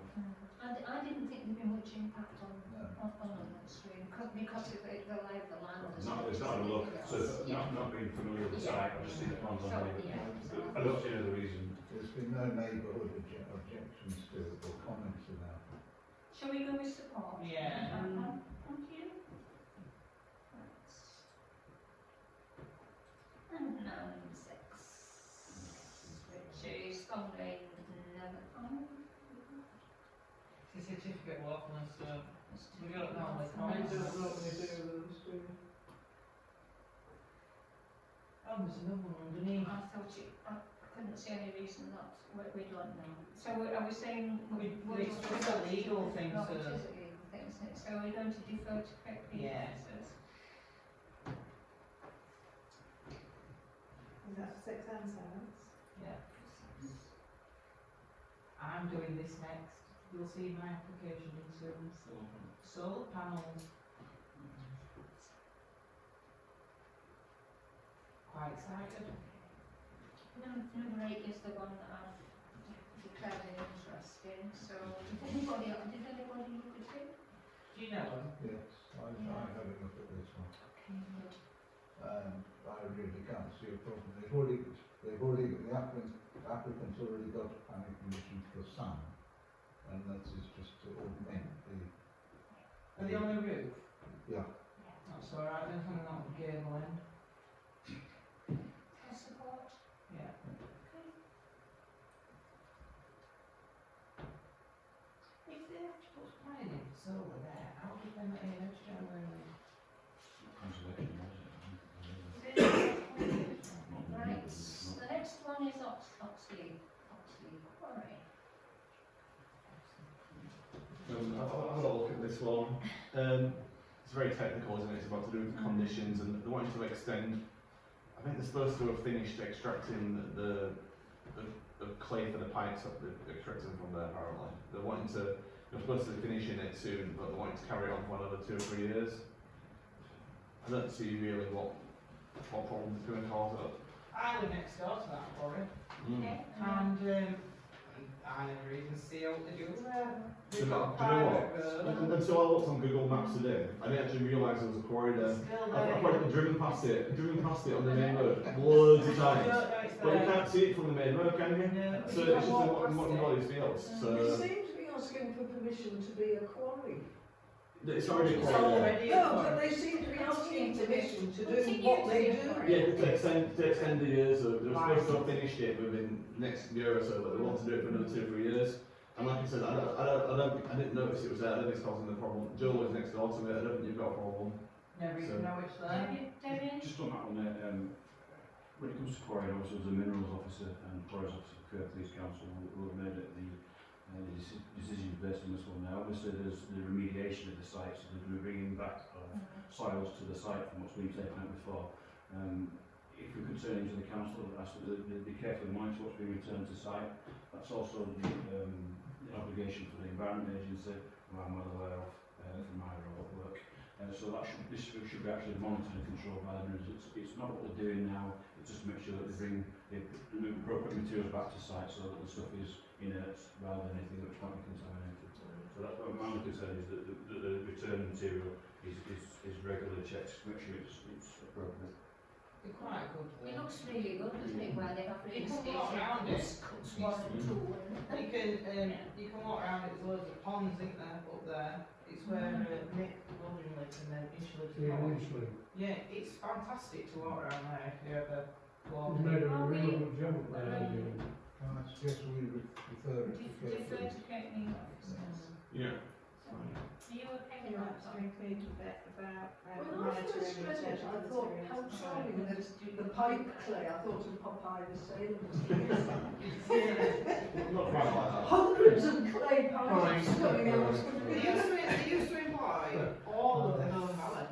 I didn't think there'd be much impact on No. that stream because of the lay of the land. as Not, well. it's not a look, so Yeah. not being familiar with the Yeah. site, I've just seen the plans on So, there. yeah, so I don't see any other reason. There's been no neighbourhood objections to it or comments about it. Shall we go with support? Yeah. Thank you. Right. And 9-6, which is only never on. It's a certificate of lawfulness, so we don't know the We comments. don't normally do those, do we? Oh, there's another one underneath. I thought I couldn't see any reason not, we don't know. So are we saying? It's just a legal thing, No, so. it is a legal thing, isn't it? So we're going to defer to correct the Yeah. answers. Is that 6 and 7? Yeah. I'm doing this next. You'll see my application in soon. Solar panels. Quite excited. Number 8 is the one that I've declared an interest in, so did anybody look at it? Do you know them? Yes, I had a look at this one. Okay, good. I really can't see a problem. The applicant's already got a planning permission for some, and that is just to augment the. Are they on the roof? Yeah. That's alright, then hang on the gable end. Can I support? Yeah. If they have to put planning in for solar there, how would they manage generally? Conservation, Right, the next one is Oxley Quarry. I've had a look at this one. It's very technical, isn't it? It's about to do with the conditions, and they wanting to extend. I think they're supposed to have finished extracting the clay for the pipes up. They're extracting from there apparently. They're supposed to be finishing it soon, but they're wanting to carry it on for another 2 or 3 years. I don't see really what problems it's going to cause up. I live next door to that quarry, Okay. and I never even see what they do there. Do They've you know got a private what? road. Until I looked on Google Maps today, I didn't actually realise there was a quarry there. Still I've there. probably driven past it on the main road loads of I times. don't know it's But you there. can't see it from the main road, can you? No. So it's just in what these fields. They So seem to be asking for permission to be a quarry. it's already It's quarry there. already a No, quarry. but they seem to be asking permission to do Continue what to they be a do. quarry. Yeah, to extend the years. So they were supposed to have finished it within the next year or so, but they want to do it for another 2 or 3 years. And like I said, I didn't notice it was there. I don't think it's causing the problem. Joel was next door to me. I don't think you've got a problem. Never So- even know it's there. Damien? Just on that one there, when it comes to quarry, obviously there's a minerals officer and quarries officer for Kirk Police Council who have made it the decision based on this one now. Obviously there's the remediation of the site, so they're bringing back soils to the site from what's been taken out before. If we could turn into the council, ask that they be careful in mind to what's being returned to site. That's also the obligation for the Environment Agency, who I'm well aware of from my role at work. So this should be actually monitored and controlled by the ministers. It's not what they're doing now, it's just to make sure that they bring the appropriate materials back to site so that the stuff is inert rather than anything which might be contaminated. So that's what my only concern is that the return material is regularly checked to make sure it's appropriate. They're quite good. It looks really good, doesn't it, where they have You really can walk around stated it. cuts one and two and. You can walk around it, there's loads of ponds, isn't there, up there. It's where Nick William lives and then Ish lives. Yeah, before. usually. Yeah, it's fantastic to walk around there if you ever walk. He's made a Are we- real good job up there, hasn't he? Can I suggest we refer it to Defer Kate? to Kate Neal officers. Yeah. Are you okay with You that, want to Tom? include a bit about When I first read it, I thought, how charming, the pipe clay, I thought of Popeye the Sailor. Not quite like that. Hundreds of clay pipes going out. They used to employ all of the Home Valley.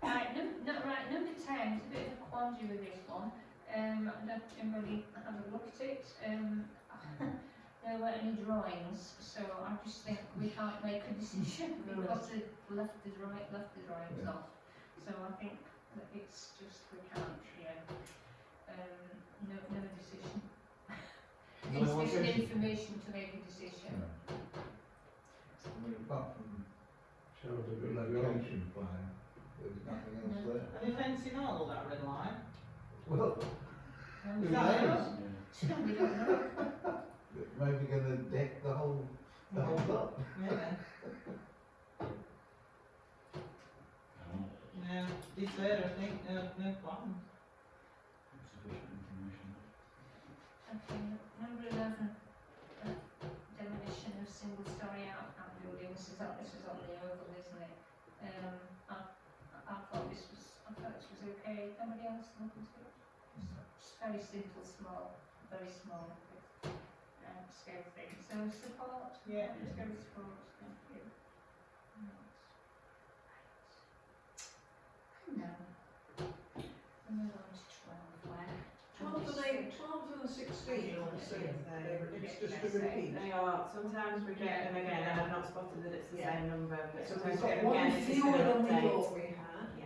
Right, number 10, it's a bit of a quandary with this one. Let everybody have a look at it. There weren't any drawings, so I just think we can't make a decision because they've left the drawings Yeah. off. So I think that it's just we can't, no decision. No Insufficient decision. information to make a decision. I mean, apart from Sounds a the bit like location plan, there's nothing else there. Are they fencing all of that red line? Well, Is who that knows? So we don't know. Maybe gonna deck the whole lot. Yeah. No, it's there, I think, no plan. Sufficient information. Okay, number 11, demolition of single-storey outhouse buildings, this is on the oval, isn't it? I thought this was okay, nobody else looking to it? It's very simple, very small, scale thing, so support? Yeah. Let's go with support, thank you. No. We'll move on to 12, where? 12 and 16 are the same, it's just a repeat. They are, sometimes we get them again, and I've not spotted that it's the Yeah. same number, but So sometimes we've we got get them one again, it's just fewer an than we update. thought we had. Yeah.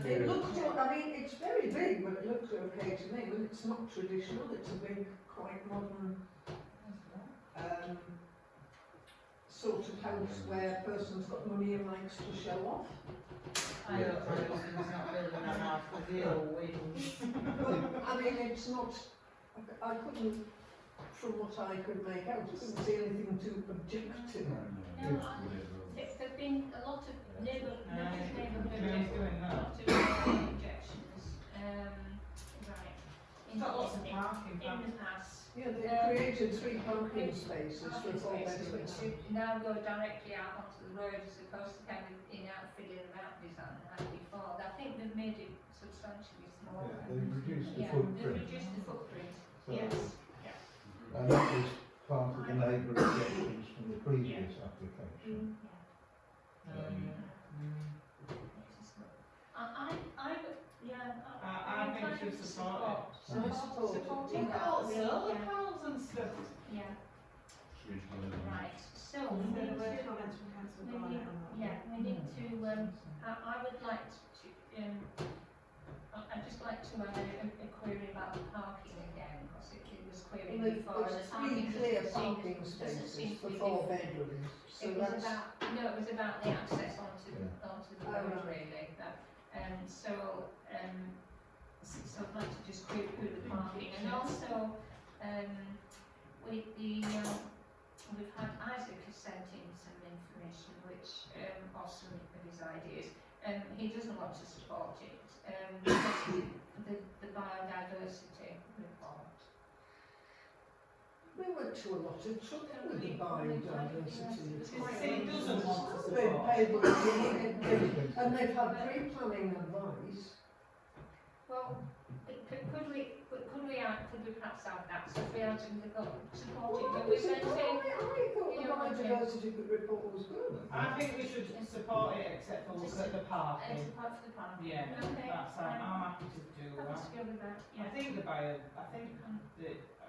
It looks, I mean, it's very big, but it looks okay to me, but it's not traditional, it's a big, quite modern, sort of house where a person's got money and likes to show off. I don't know, it's not building a house with zero wings. But, I mean, it's not, I couldn't, from what I could make out, I couldn't see anything to object to. No, there've been a lot of neighbourhood Joe's doing that. objections, right. It's got lots of parking, In the past. Yeah, they created 3 parking spaces for Parking 4 spaces which bedrooms. should now go directly out onto the road as opposed to kind of in out fiddling about design they had before. I think they've made it substantially smaller. Yeah, they've reduced the Yeah, they've footprint. reduced the footprint, So- yes. And that was part of the neighbour objections from the previous application. I think we should support it. Supporting Look that, at all the really, solar yeah. panels and stuff. Yeah, Regional living. right, so There we need were to, comments from Councillor we Barnett need, on that. yeah, we need to, I would like to, I'd just like to add a query about the parking again, because it was queried There's before. and the 3 parking clear doesn't seem- parking doesn't seem spaces to for be 4 bedrooms, so It was that's, about, no, it was about the access onto the Oh, road right. really, that, so I'd like to just query the parking, and also, we've had Isaac has sent in some information which, or some of his ideas, he doesn't want to support it, the biodiversity report. we went to a lot of trouble with the biodiversity. He doesn't want to They've support. paid the money, and they've had pre-planning advice. Well, could we perhaps add that, so if we are to support it, but we I said thought you the know, biodiversity report was good. I think we should support it except for look at the parking. support for the park. Yeah, Okay. that's fine, I'm happy to do Happy that. to go with that, I yeah. think the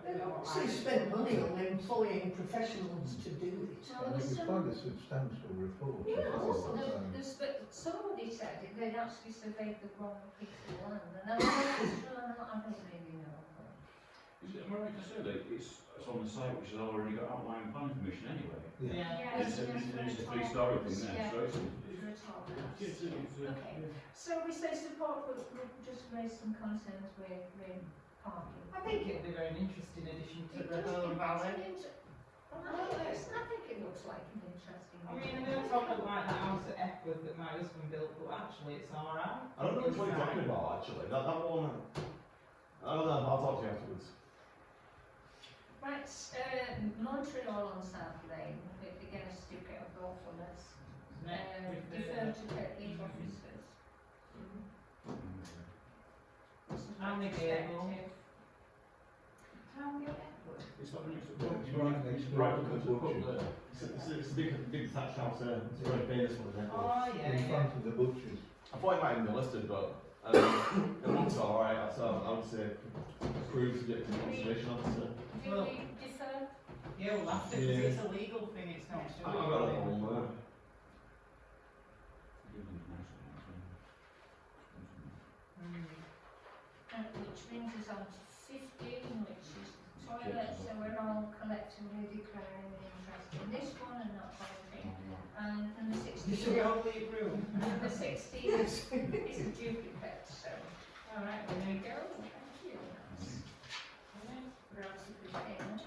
They've obviously spent money on employing professionals to do it. Well, And there it was was quite a substantial report. Yeah, as well, so- but somebody said it, they'd actually surveyed the wrong piece of land, and I don't really know. Am I right to say that it's on the site which has already got outline planning permission anyway? Yeah. It's a 3-storey thing there, so it's. Okay, so we say support, but we'll just raise some concerns with parking. I think it'll be a very interesting addition to It the does Home look Valley. I think it looks like an interesting. I mean, I know talk about like the house at Epworth that my husband built, but actually it's alright. I don't know which one you're talking about actually. That one. I don't know. I'll talk to you afterwards. Right, Montreal on South Lane, again a certificate of lawfulness. Defer to legal officers. And the gable. Town Gate Epworth. It's not next to It's right next to Right, the because we've put butchers. it's a big detached house there. It's a very famous one, isn't it? Oh, yeah, In yeah. front of the butchers. I thought it might have been listed, but it looks alright. So I would say approved subject to conservation officer. Do Well- we defer? Yeah, we'll have to, because Yeah. it's a legal thing, it's not. I've got a problem with it. Which brings us on to 15, which is toilets, so we're all collectively declaring an interest in this one and not voting. And number 16. Should we all leave room? Number 16 is a duplicate, so. Alright, well, there you go, thank you. That's relatively painless.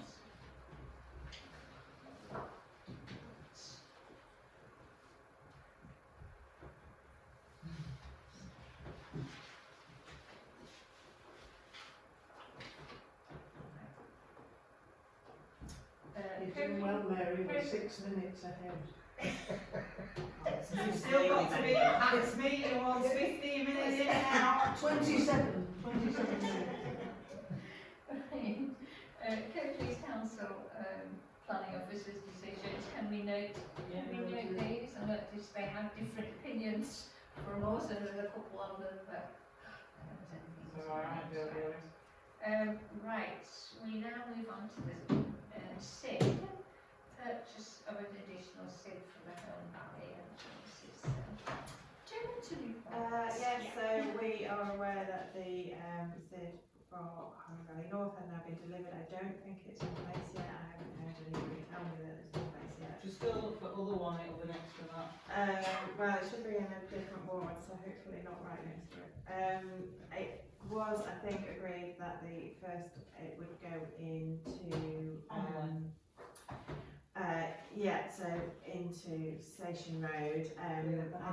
You're doing well, Mary, we're 6 minutes ahead. You've still got to be, it's me who wants 15 minutes in and out. 27 minutes. Kirklees Council planning officers' decisions, can we note these? I noticed they have different opinions from us, and there's a couple of them, but I don't know if So, alright, anything's Bill, Right, we now move on to the SID, purchase of an additional SID for the Home Valley, and this is, do you want to do that? Yes, so we are aware that the SID for Home Valley North has now been delivered. I don't think it's in place yet. I haven't heard anybody tell me that it's in place yet. Just still look for other one, it'll be next to that. Well, it should be in a different ward, so hopefully not right next to it. It was, I think, agreed that the first it would go into so into Station Road. I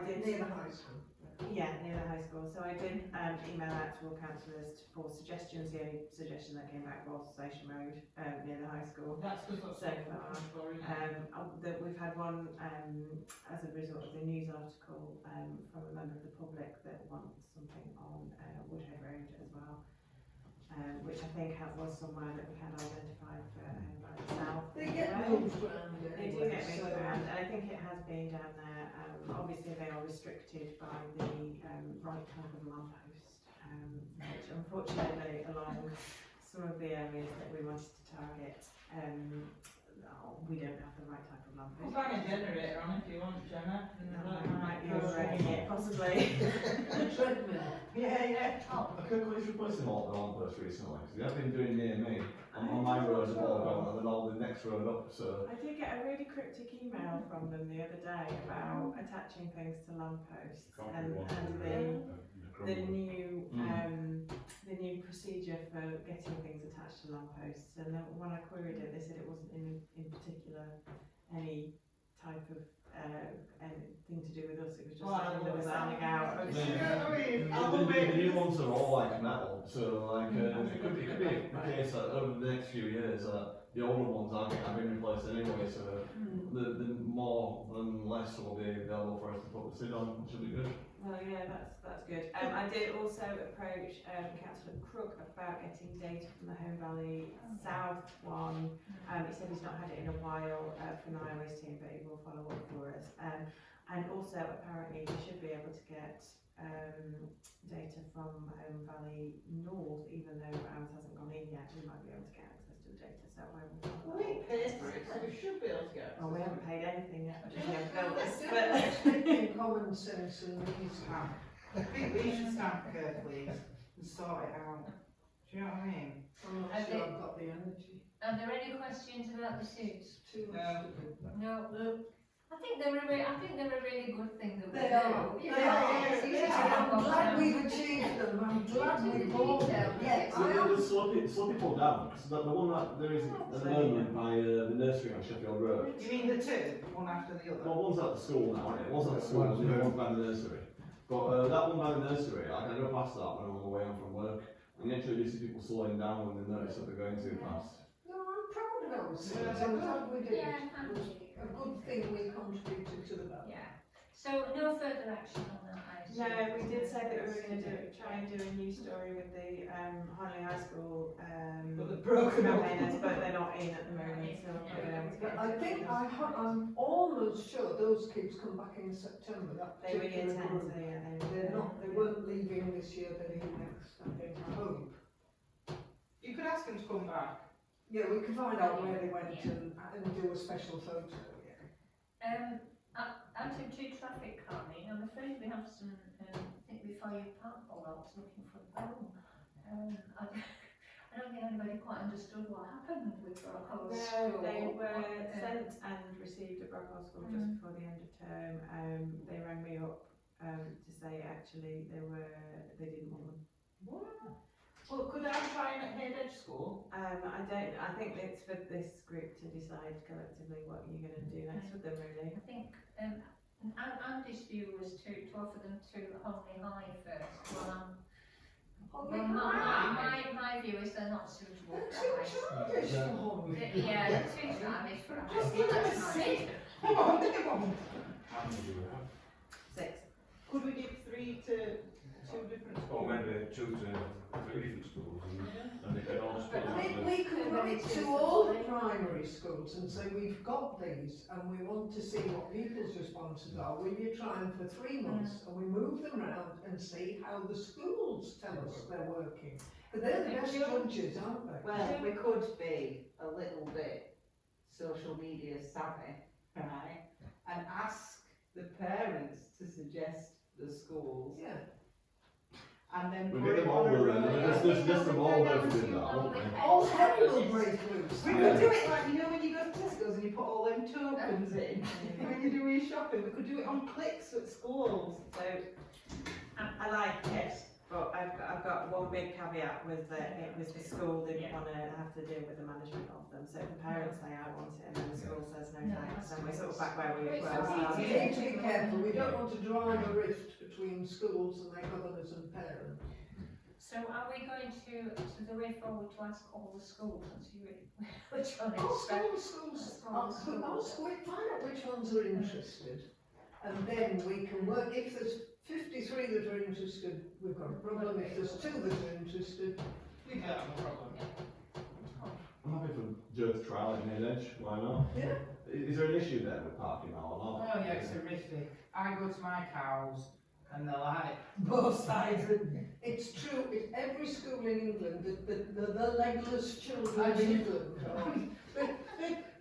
did Near the high school. Yeah, near the high school. So I did email out to all councillors for suggestions. The only suggestion that came back was Station Road near the high school. That's because So far. That we've had one as a result of the news article from a member of the public that wants something on Woodhead Road as well, which I think was somewhere that we had identified for South. They get moved around. They do get moved around, and I think it has been down there. Obviously, they are restricted by the right type of lamppost, which unfortunately along some of the areas that we wanted to target, we don't have the right type of We'll lamppost. bang a generator on if you want, Gemma. I might be overrating it, possibly. Treadmill. Yeah. Oh, I could have replaced them all the lampposts recently, because they have been doing near me. On my road at all gone, and then all the next road up, so. I did get a really cryptic email from them the other day about attaching things to lampposts and the new procedure for getting things attached to lampposts. And then when I queried it, they said it wasn't in particular any type of anything to do with us. It was just something that was sounding out. The new ones are all like metal, so like it could be the case that over the next few years the older ones aren't being replaced anyway, so the more than less will be available for us to put the SID on, which will be good. Well, yeah, that's good. I did also approach Councillor Crook about getting data from the Home Valley South one. He said he's not had it in a while from the highways team, but he will follow up for us. And also, apparently, we should be able to get data from Home Valley North, even though ours hasn't gone in yet. We might be able to get access to the data, so I will follow We up. paid for it, so we should be able to get. Well, we haven't paid anything yet, because we haven't built this, Expecting common sense and ease. I think we should start carefully and sort it out. Do Do you know what I mean? I'm not I sure think- I've got the energy. Are there any questions about the suits? Too much No. to do. No. No. I think they're a really good thing that we They do. are. You They know, are. it's easy to I'm have glad them. we've achieved them. I'm glad Into we the bought them. detail. Yes, So I the am. slow people down, because the one that there is at the moment by the nursery on Sheffield Road. You mean the two, one after the other? Well, one's at the school now, isn't it? One's at the school, and the other one's by the nursery. But that one by the nursery, I can go past that when I'm on the way home from work, and literally you see people slowing down when they notice that they're going too fast. No, I'm proud of ours. Yeah, I'm glad we did it. Yeah, It was a good thing we contributed to the belt. Yeah. So no further action on that, I assume? No, we did say that we were going to try and do a new story with the Honley High School But they're broken up. campaigners, but they're not in at the moment, so we're not going to be able to But get I in touch think with them. I'm almost sure those kids come back in September, that They were year particular 10, group. so yeah, They weren't leaving this year, they're leaving next, I think, I hope. You could ask them to come back. Yeah, we can find out where they went Yeah. and do a special photo, yeah. Out of two traffic calming, I'm afraid we have some, I think before you park all I was looking for the bell. I don't think anybody quite understood what happened with Brockhall School. No, they were What, sent and received at Brockhall School just before the end of term. They rang me up to say actually they didn't want them. Well, could I try and at Haydedge School? I think it's for this group to decide collectively what you're going to do next with them really. I think Andy's view was to offer them to Honley High first. Well, my view is they're not suitable They're for too high. childish for Honley. Yeah, they're too childish for high. Just give them a That's seat. my Come on, come on. How many do we have? 6. Could we give 3 to 2 different schools? Or maybe 2 to 3 different schools, and they can all split I think up. we can write to all the primary schools and say, we've got these and we want to see what people's responses are. Will you try them for 3 months and we move them round and see how the schools tell us they're working? Because they're the best judges, aren't they? Well, we could be a little bit social media savvy, right? And ask the parents to suggest the schools Yeah. and then We'll put get it them on all a there, road. there's them all there for doing that, won't we? All hell will break loose. We could do it like, you know when you go to Tesco's and you put all them tokens in, when you do your shopping, we could do it on clicks at schools. So I like it, but I've got one big caveat with it was the school didn't want to have to deal with the management of them. So if the parents say I want it and then the school says no No, thanks, then we're that's sort of back where we It's were. not We easy. need to be careful. We don't want to drive a rift between schools and their governors and parents. So are we going to the way forward to ask all the schools and see which one All is better? schools, All find out which ones are interested, and then we can work, if there's 53 that are interested, we've got a problem, if there's 2 that are interested, We can have no problem. I'm happy for Joe to trial it in Haydedge, why not? Yeah. Is there an issue there with parking now or not? Oh yeah, it's horrific. I go to my cows and they're like both sides of me. it's true, it's every school in England, the legless children of England,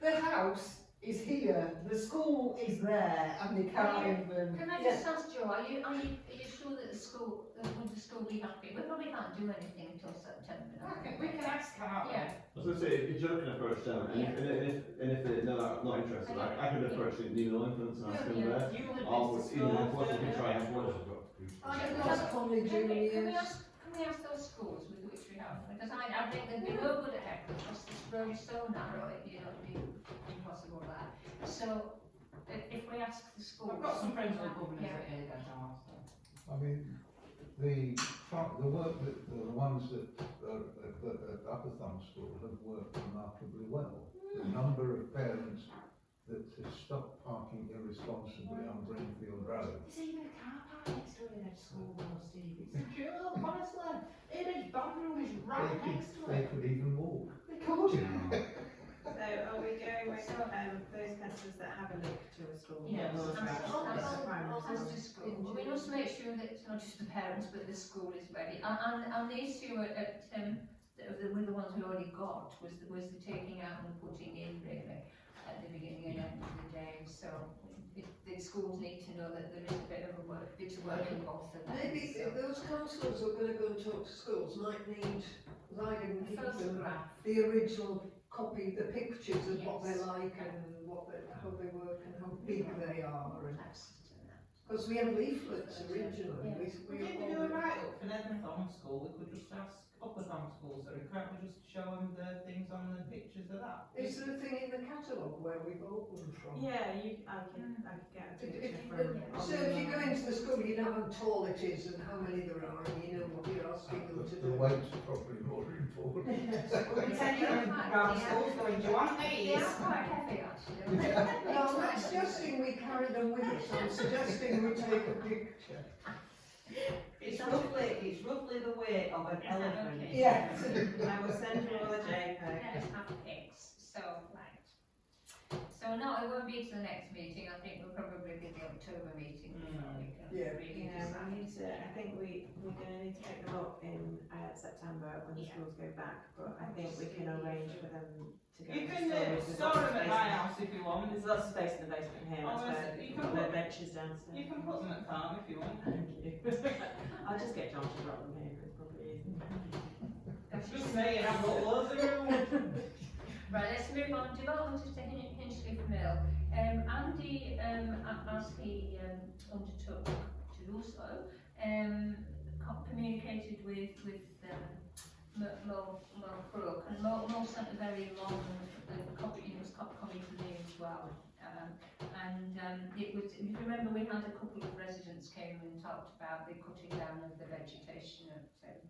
The house is here, the school is there, and they can't even. Can I just ask Joe, are you sure that would the school be happy? We probably can't do anything until September now. We can ask, can't we? Yeah. I was going to say, if Joe can approach them, and if they're not interested, I can approach the New Infants and ask them Yeah. there. You live Or next to even school, if we can try and What work. have we got? I have got Conley Can we Juniors. ask those schools with which we have? Because I think they'd be no good at Heck, because this road is so narrow, it'd be impossible there. So, if we ask the schools. I've got some friends who are governors Yeah. at Haydedge now, so. I mean, the work that, the ones that are at Upper Thumb School have worked remarkably well. The number of parents that have stopped parking irresponsibly on Greenfield Road. There's even a car park next to Haydedge School, Steve. It's secure, honestly. Haydedge bathroom is right next to They it. could even walk. They could. So are we going with those councillors that have a link to a school? Yes. Or That's- about that's- the primary That's school? the school. We must make sure that it's not just the parents, but the school is ready. And the issue with the ones we already got was the taking out and putting in really at the beginning and end of the day. So the schools need to know that there is a bit of bit of work involved for them. Maybe so. those councillors who are going to go and talk to schools might need because I didn't give them photograph. the original copy, the pictures of what Yes. they're like and how they work and how big they are. And Access to that. because we had leaflets originally, Yeah. We didn't do a write-up for Neddenthorne School, we could just ask Upperthorne School, so can't we just show them the things on the pictures of that? Is there a thing in the catalogue where we bought them from? Yeah, I could get a picture from. So if you go into the school, you know how tall it is and how many there are, and you know what you're asking them to The do. weight's probably more important. We send you around schools going, do you want They these? are quite heavy actually. No, I'm not suggesting we carry them with us, I'm suggesting we take a picture. It's roughly the weight of an Is that elephant. okay? Yeah. I will send you all a JPEG. Let's have pics, so, right. So no, it won't be to the next meeting, I think we'll probably be the October meeting before we can Yeah. really Yeah, decide. we need to, I think we're gonna need to take them up in September when the Yeah. schools go back, but I think we can arrange for them to go. You to can storage. There's store lots of them at space my in- house if you want. There's lots of space in the basement here, Oh, that's is where it? You we've can got the put- benches downstairs. You can put them at the farm if you want. Thank you. I'll just get John to drop them here, it's probably easy. Just saying, I've got loads of room. Right, let's move on, development to Hinchliffe Mill. Andy, as he undertook to do so, communicated with Mo Crook, and Mo sent a very long copy, it was coming to me as well. It was, if you remember, we had a couple of residents came and talked about the cutting down of the vegetation at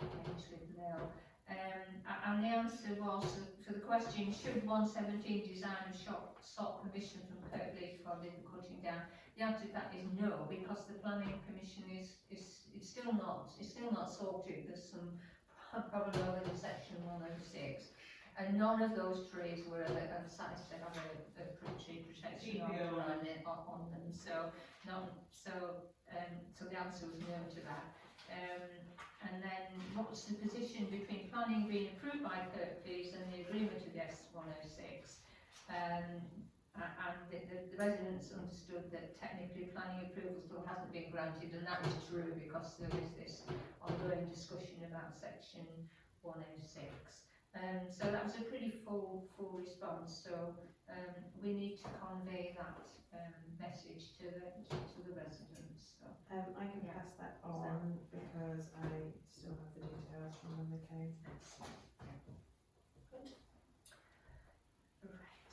Hinchliffe Mill. And the answer was, for the question, should 117 design a shop sought permission from Kirklees for the cutting down? The answer to that is no, because the planning permission is still not sorted. There's some problem over in section 106, and none of those trees were of size to have a tree protection order on them. So the answer was no to that. And then what's the position between planning being approved by Kirklees and the agreement of the S106? And the residents understood that technically planning approval still hasn't been granted, and that is true because there is this ongoing discussion about section 106. So that was a pretty full response. So we need to convey that message to the residents. So. I can pass that on because I still have the details from when they came. Good. Right.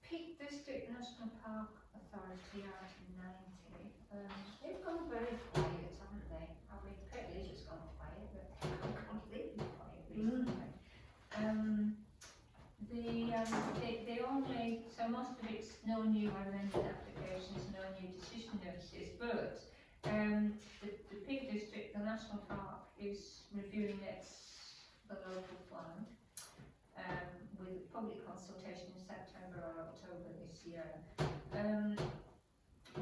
Peak District National Park Authority, Item 90. They've gone very quiet, haven't they? I mean, Kirklees has gone quiet, but they've gone completely quiet recently. They only, so most of it's no new amended applications, no new decision notices, but the Peak District, the National Park, is reviewing the local plan with public consultation in September or October this year. I don't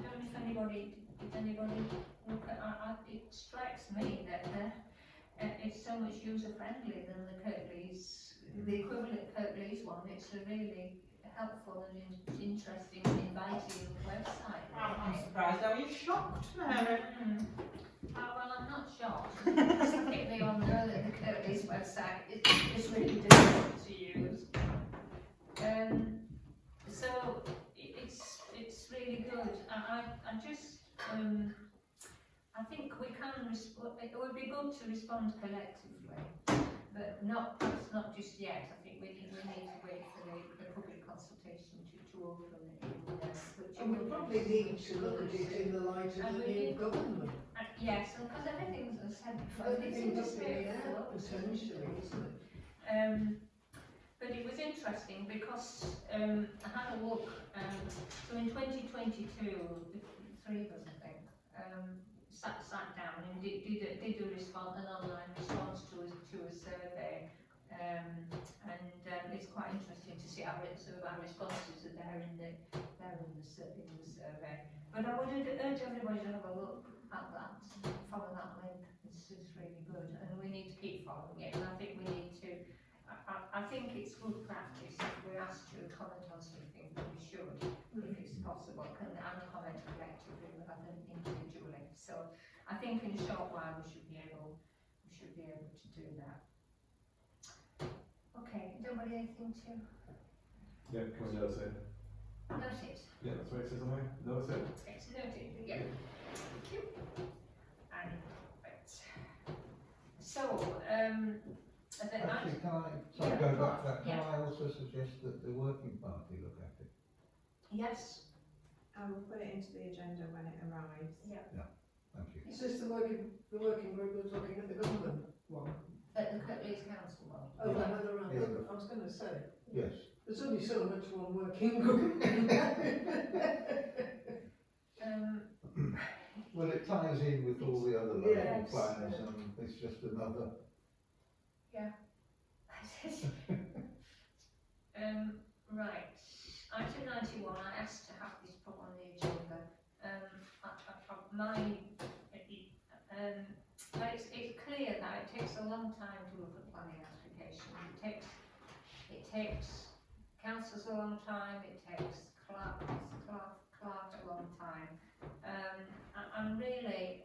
know if anybody look at, it strikes me that it's so much user friendly than the Kirklees, the equivalent Kirklees one. It's a really helpful and interesting and inviting website. I'm surprised, are you shocked, Mary? Well, I'm not shocked, because I think they all know that the Kirklees website is really difficult to use. So it's really good. I think we can, it would be good to respond collectively, but perhaps not just yet. I think we need to wait for the public consultation to open it. And we probably need to look at it in the light of the new government. Yes, because everything's, as I said before, Everything's it's up in the air, potentially, isn't it? But it was interesting because I had a look, so in 2022, the three of us, I think, sat down and did an online response to a survey, and it's quite interesting to see how some of our responses are there in the survey. But I would urge everybody to have a look at that, follow that link. It's really good, and we need to keep following it. And I think we need to. I think it's good practice if we're asked to comment on something that we should, if it's possible, and comment collectively rather than individually. So I think in a short while we should be able to do that. anybody anything to Yeah, can we notice it? note it? Yeah, that's what it says on there. Notice it. It's noted, yeah. Thank you. And, right. So, Actually, can I, Yeah, go back to that, can yeah. I also suggest that the working party look at it? yes, I will put it into the agenda when it arrives. yeah, Thank you. Is this the working group that's looking at the government one? at the Leeds Council one. Oh, the other around, Yeah. I was going to say, Yes, there's only so much one working group. well, it ties in with all the other local Yes. planners and it's just another, Right, item 91, I asked to have this put on the agenda. It's clear that it takes a long time to look at planning applications. It takes councillors a long time, it takes clerk a long time. And really,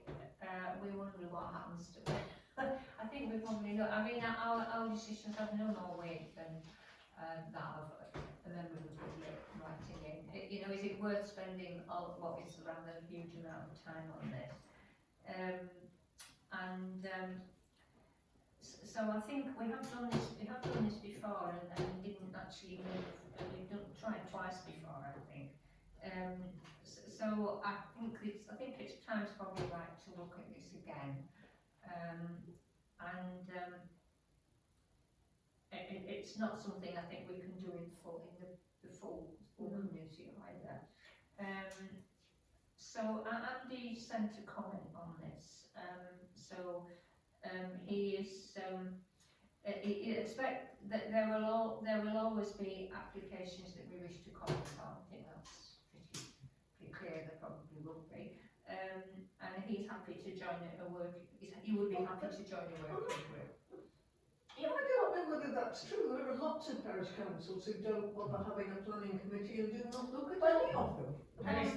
we wonder what happens to it. I think we probably know, I mean, our decisions have no more weight than that of a member of the public writing in. You know, is it worth spending what is a rather huge amount of time on this? So I think we have done this before and didn't actually move, we've tried twice before, I think. So I think it's time's probably right to look at this again. It's not something I think we can do in the full community either. So Andy sent a comment on this. He is he expect that there will always be applications that we wish to comment on. I think that's pretty clear. There probably will be. And he's happy to join a work. He would be happy to join a working group. Yeah, I don't know whether that's true. There are lots of parish councils who don't bother having a planning committee and do not look at any of them.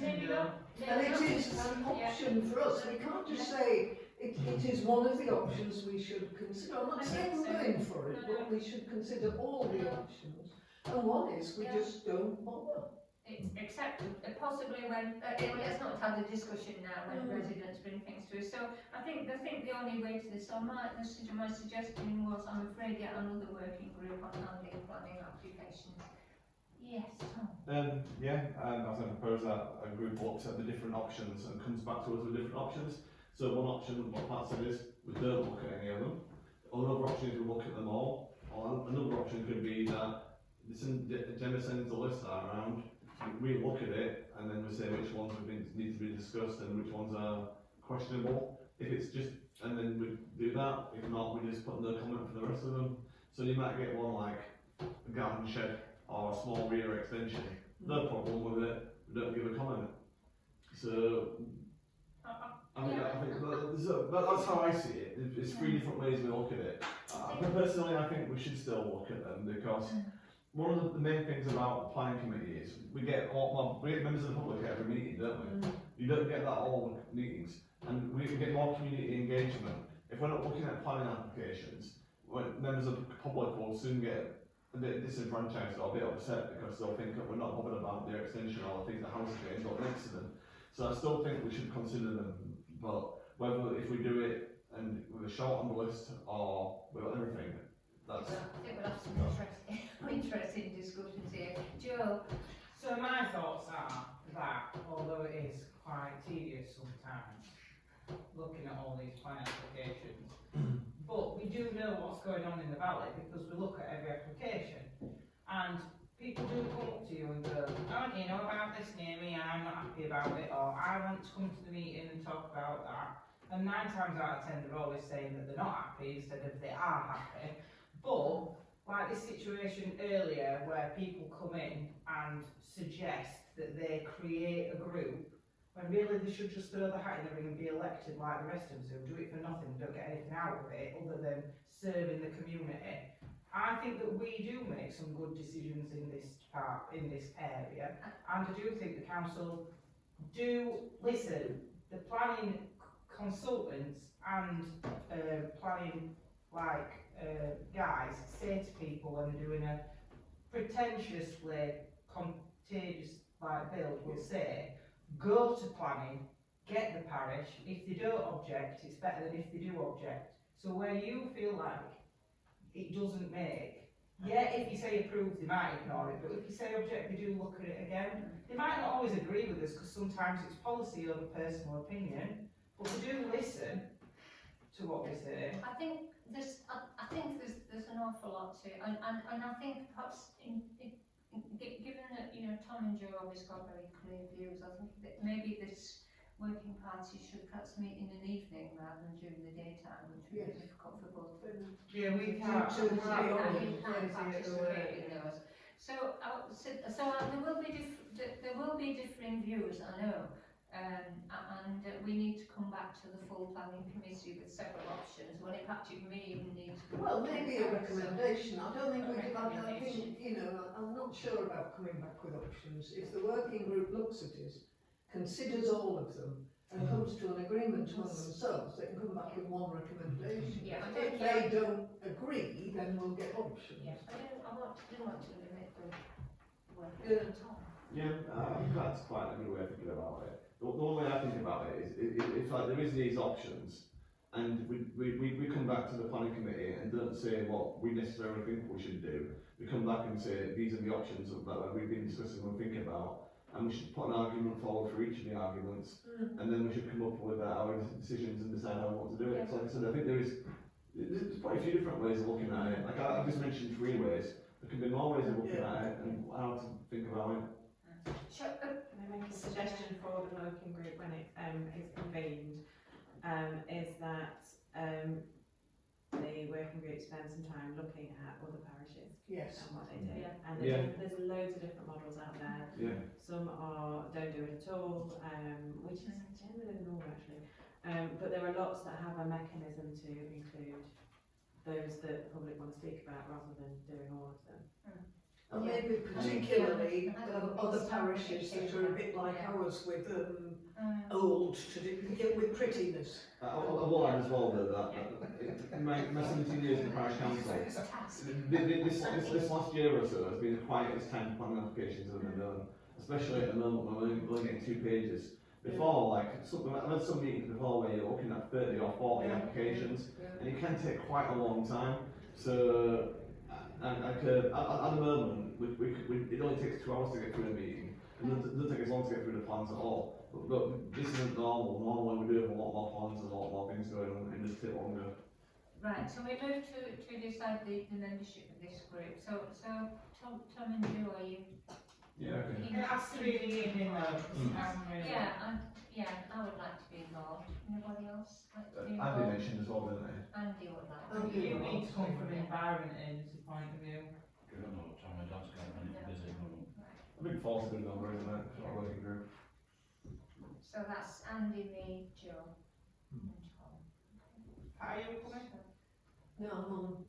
Maybe not. And it is an option for us. We can't just say it is one of the options we should consider. I'm not saying we're going for it, but we should consider all the options. And one is we just don't bother. Except possibly when let's not have the discussion now when residents bring things to us. So I think the only way to this, so my suggestion was, I'm afraid, get another working group on handling planning applications. Yes, Tom. As I propose that a group looks at the different options and comes back to us with different options. So one option, what Pat said is, we don't look at any of them. Another option is we look at them all. Or another option could be that Gemma sends a list around, we look at it, and then we say which ones need to be discussed and which ones are questionable. If it's just, and then we do that. If not, we just put no comment for the rest of them. So you might get one like a garden shed or a small rear extension. No problem with it. We don't give a comment. So I think that's how I see it. It's three different ways we look at it. Personally, I think we should still look at them because one of the main things about the planning committee is we get members of the public at every meeting, don't we? You don't get that all the meetings, and we get more community engagement. If we're not looking at planning applications, members of the public will soon get a bit disenfranchised or a bit upset because they'll think that we're not bothered about their extension or the things the house is getting built next to them. So I still think we should consider them, but whether if we do it and with a short on the list or with everything, that's. I think we'll have some interesting discussions here. Joe. So my thoughts are that, although it is quite tedious sometimes, looking at all these plan applications, but we do know what's going on in the valley because we look at every application, and people do come up to you and go, oh, do you know about this near me, I'm not happy about it, or I want to come to the meeting and talk about that. And 9 times out of 10 they're always saying that they're not happy instead of they are happy. But, like this situation earlier where people come in and suggest that they create a group, when really they should just throw the hat in the ring and be elected like the rest of us who do it for nothing, don't get anything out of it other than serving the community. I think that we do make some good decisions in this area, and I do think the council do listen. The planning consultants and planning guys say to people when they're doing a pretentiously contagious build, will say, go to planning, get the parish, if they don't object, it's better than if they do object. So where you feel like it doesn't make, yeah, if you say approve, they might ignore it, but if you say object, they do look at it again. They might not always agree with us, because sometimes it's policy over personal opinion, but they do listen to what we say. I think there's an awful lot to it, and I think perhaps given that, you know, Tom and Joe always got very clear views, I think that maybe this working party should perhaps meet in an evening rather than during the daytime, which would be difficult for both of them. Yeah, we can't. You can't participate in those. So there will be differing views, I know, and we need to come back to the full planning committee with several options. Well, in fact, it may even need to. Well, maybe a recommendation. I don't think I think, you know, I'm not sure about coming back with options. If the working group looks at it, considers all of them, and comes to an agreement among themselves, they can come back with one recommendation. Yeah, If they don't agree, then we'll get options. Yeah, I didn't want to limit the work Yeah. at all. Yeah, I think that's quite a good way of thinking about it. The one way I think about it is, if like there is these options, and we come back to the planning committee and don't say what we necessarily think we should do. We come back and say these are the options that we've been discussing and thinking about, and we should put an argument forward for each of the arguments, and then we should come up with our decisions and decide how we want to do it. So like I said, I think there's quite a few different ways of looking at it. Like I've just mentioned 3 ways. There can be more ways of looking at it and how to think about it. Sure. Can I make a suggestion for the working group when it is convened? Is that the working group spend some time looking at other parishes Yes. and what they do. Yeah. And Yeah. there's loads of different models out there. Yeah. Some don't do it at all, which is generally the norm actually. But there are lots that have a mechanism to include those that the public want to speak about rather than doing all of them. And maybe particularly other parishes that are a bit like ours with old with prettiness. I will add as well that in my 17 years in the parish council, this last year or so has been the quietest time for planning applications that have been done, especially at the moment when we're only getting 2 pages. Before, like, I've had some meetings before where you're looking at 30 or 40 applications, and it can take quite a long time. So, at the moment, it only takes 2 hours to get through a meeting, and it doesn't take as long to get through the plans at all. But this isn't normal. Normally we do have a lot more plans and a lot more things going on, and it does take longer. Right, so we move to decide the membership of this group. So Tom and Joe, are you? Yeah, okay. It has to be in the evening though. I would like to be involved. Anybody else like to be Andy involved? mentioned as well, didn't he? Andy would like to be You involved. need to come from an environment agency point of view. I don't know what time my dad's going to be busy. I think 40's a good number, isn't it? For our working group. So that's Andy, me, Joe, and Tom. Are you coming? No, I'm on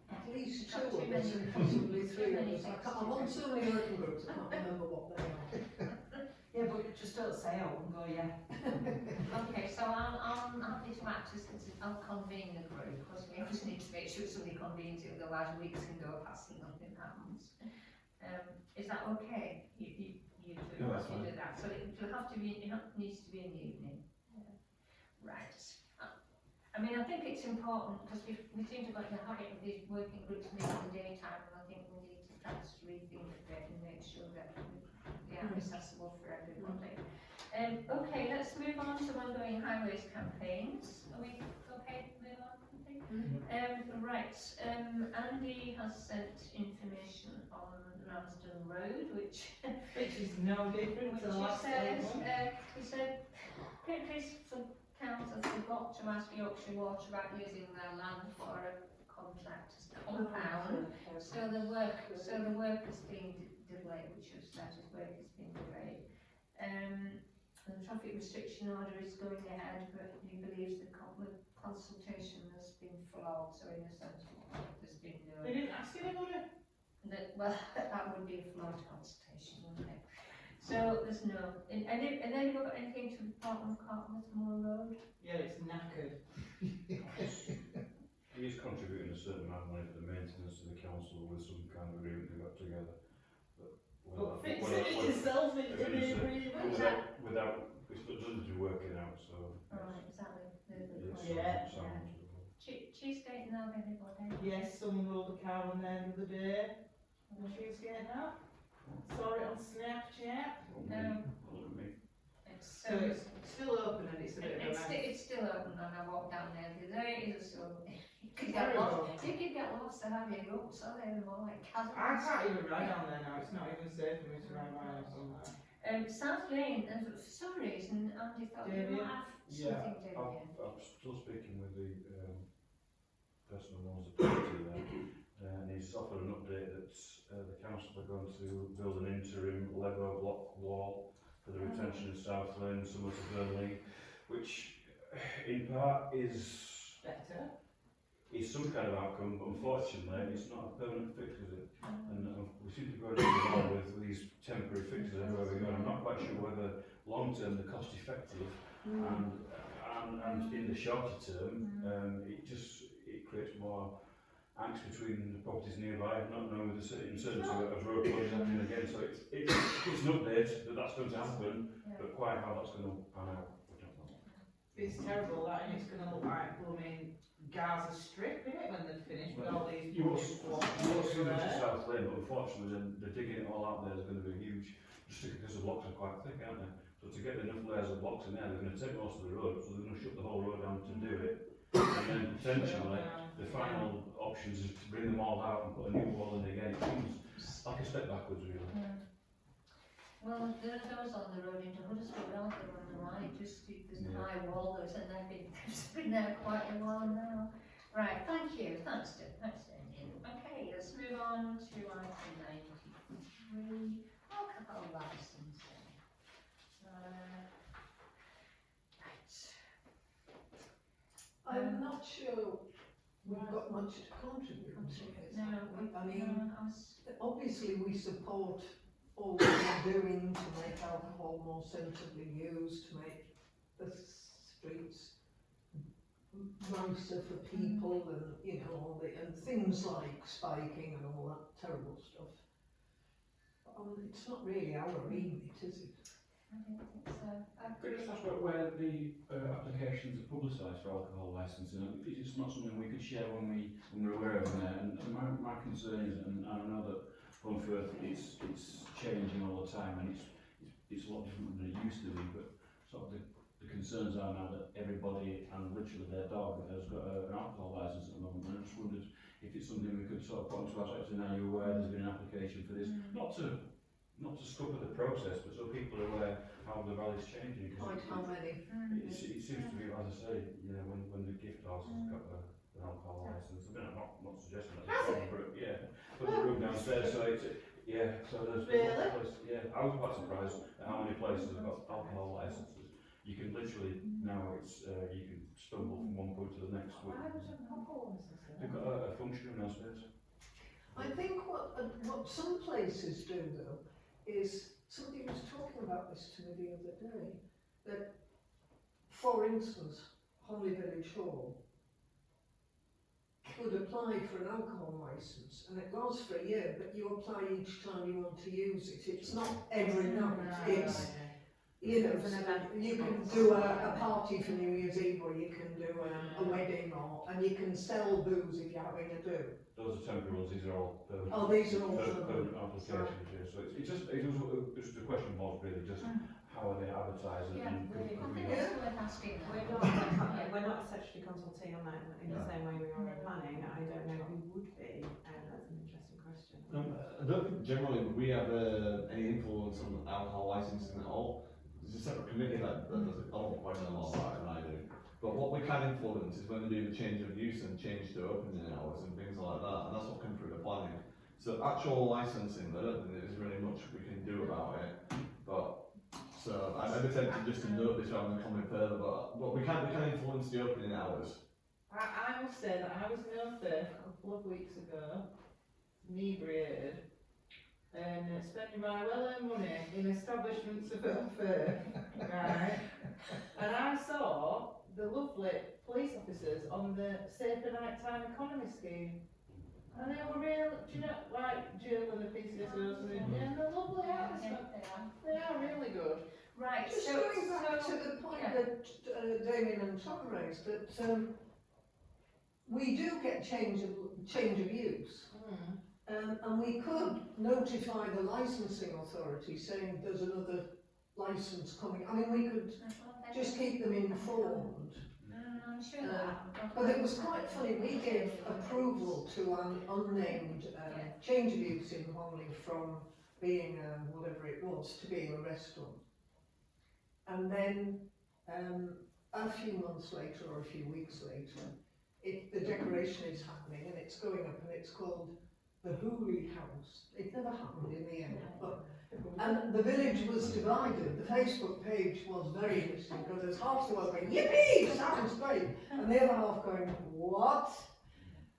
at least Got 2 too of us many- and possibly too 3 many of us. things I'm on so many working groups, I can't remember what they are. Yeah, but just don't say I won't go, yeah. Okay, so I'm happy to act as, I'll convene the group, because we always need to make sure somebody convenes it, otherwise weeks can go past and nothing happens. Is that okay? You do, Yeah, that's you fine. do that, so it'll have to be, needs to be in the evening. Right. I mean, I think it's important, because we seem to have the habit of these working groups meeting in the daytime, and I think we need to perhaps rethink a bit and make sure that they are accessible for everybody. Okay, let's move on to ongoing highways campaigns. Are we okay to move on? Right, Andy has sent information on Ramsden Road, which Which is no different to the last says, one. he said, countries for towns have forgot to ask Yorkshire Water about using their land for a contractor's compound. So the work has been delayed, which was that his work has been delayed. The traffic restriction order is going ahead, but he believes the consultation has been flawed, so in a sense, there's been no. They didn't ask anybody? Well, that would be a flawed consultation, wouldn't it? So there's no, and then you've got anything to report on Cartmouth Moor Road? Yeah, it's knackered. he is contributing a certain amount of money for the maintenance of the council with some kind of agreement they got together. But fixing it yourself into the agreement. Without, it doesn't do working out, so. Right, exactly. It's Yeah. sound. Cheesecake now, everybody. Yes, someone rolled a cow on there the other day. And she was getting up. Saw it on Snapchat. Look at me. It's So it's still open and it's a bit of a mess. it's still open when I walk down there. There it is still. You could get lost. You could get lost and have your ropes on there and more like chasms. I can't even ride down there now. It's not even safe for me to ride my house on there. South Lane, and for some reason, Andy thought you Damien? might have Yeah, something to do. I'm still speaking with the person who owns the property there, and he's offered an update that the council are going to build an interim Lego block wall for the retention of South Lane, similar to Burnley, which in part is some kind of outcome, but unfortunately it's not a permanent fix, is it? And we seem to be going on with these temporary fixes everywhere we go. I'm not quite sure whether long term they're cost effective, and in the shorter term, it creates more angst between the properties nearby, not knowing with the uncertainty of road closures happening again. So it's an update that that's going to happen, but quite how that's going to pan out, I don't know. It's terrible that, and it's going to look like blooming Gaza Strip, isn't it, when they're finished with all these You won't blocks see much there. of South Lane, but unfortunately the digging it all out there is going to be huge, just because the blocks are quite thick, aren't they? So to get enough layers of blocks in there, they're going to take most of the road, so they're going to shut the whole road down to do it. And then potentially, the final options is to bring them all out and put a new wall in again. It seems like a step backwards, really. Well, there are those on the road into Huddersfield, aren't there, on the right, just there's a high wall, and they've been there quite a while now. Right, thank you, thanks Damien. Okay, let's move on to item 93, alcohol licensing. I'm not sure we've got much to contribute to it. No, I mean, no, obviously we support all that we're doing to make alcohol more sensibly used, to make the streets nicer for people, and you know, and things like spiking and all that terrible stuff. It's not really our remit, is it? I don't think so. Could I just ask where the applications are publicised for alcohol licensing? It's not something we could share when we're aware of them. And my concern is, and I know that Funfirth it's changing all the time, and it's a lot different than it used to be. But sort of the concerns are now that everybody and literally their dog has got an alcohol licence at the moment. And I just wondered if it's something we could sort of put into our steps. And now you're aware there's been an application for this, not to scupper the process, but so people are aware how the valley's changing. Like how many? It seems to be, as I say, you know, when the gift house has got an alcohol licence. I mean, I'm not suggesting that's a problem, but yeah, but the room downstairs, so it's, yeah, so there's I was quite surprised at how many places have got alcohol licences. You can literally, now it's, you can stumble from one point to the next. They've got a function room downstairs. I think what some places do though is, somebody was talking about this to me the other day, that for instance Holly Village Hall could apply for an alcohol licence and it lasts for a year, but you apply each time you want to use it. It's not every night, it's you know, you can do a party for New Year's Eve, or you can do a wedding, and you can sell booze if you're having a do. Those are temporary ones, these are all permanent. Oh, these are all permanent applications, yeah. So it's just the question was really just how are they advertising and could we worth asking. We're not a statutory consultee on that in the same way we are in planning. I don't know who would be, and that's an interesting question. I don't think generally we have any influence on alcohol licensing at all. There's a separate committee that does it. I don't quite know all that, and I do. But what we can influence is when they do the change of use and change the opening hours and things like that, and that's what comes through the planning. So actual licensing, I don't think there's really much we can do about it. But so I'm tempted just to note this rather than comment further. But we can influence the opening hours. I must say that I was in Oathurst a couple of weeks ago, inebriated, and spending my well-earned money in establishments of Oathurst, right? And I saw the lovely police officers on the Safer Nighttime Economy Scheme. And they were real, do you know, like Jill and the PCSOs, and they're lovely, aren't they? They are really good. Right, Just so, going back so, to the point yeah. that Damien and Tom raised, that we do get change of use. And we could notify the licensing authority saying there's another licence coming. I mean, we could just keep them informed. I'm sure that. But it was quite funny, we gave approval to an unnamed change of use in Homley from being whatever it was to being a restaurant. And then a few months later or a few weeks later, the decoration is happening and it's going up and it's called the Hooley House. It never happened in the end, but and the village was divided. The Facebook page was very interesting because there's half the world going, yippee, sounds great, and the other half going, what?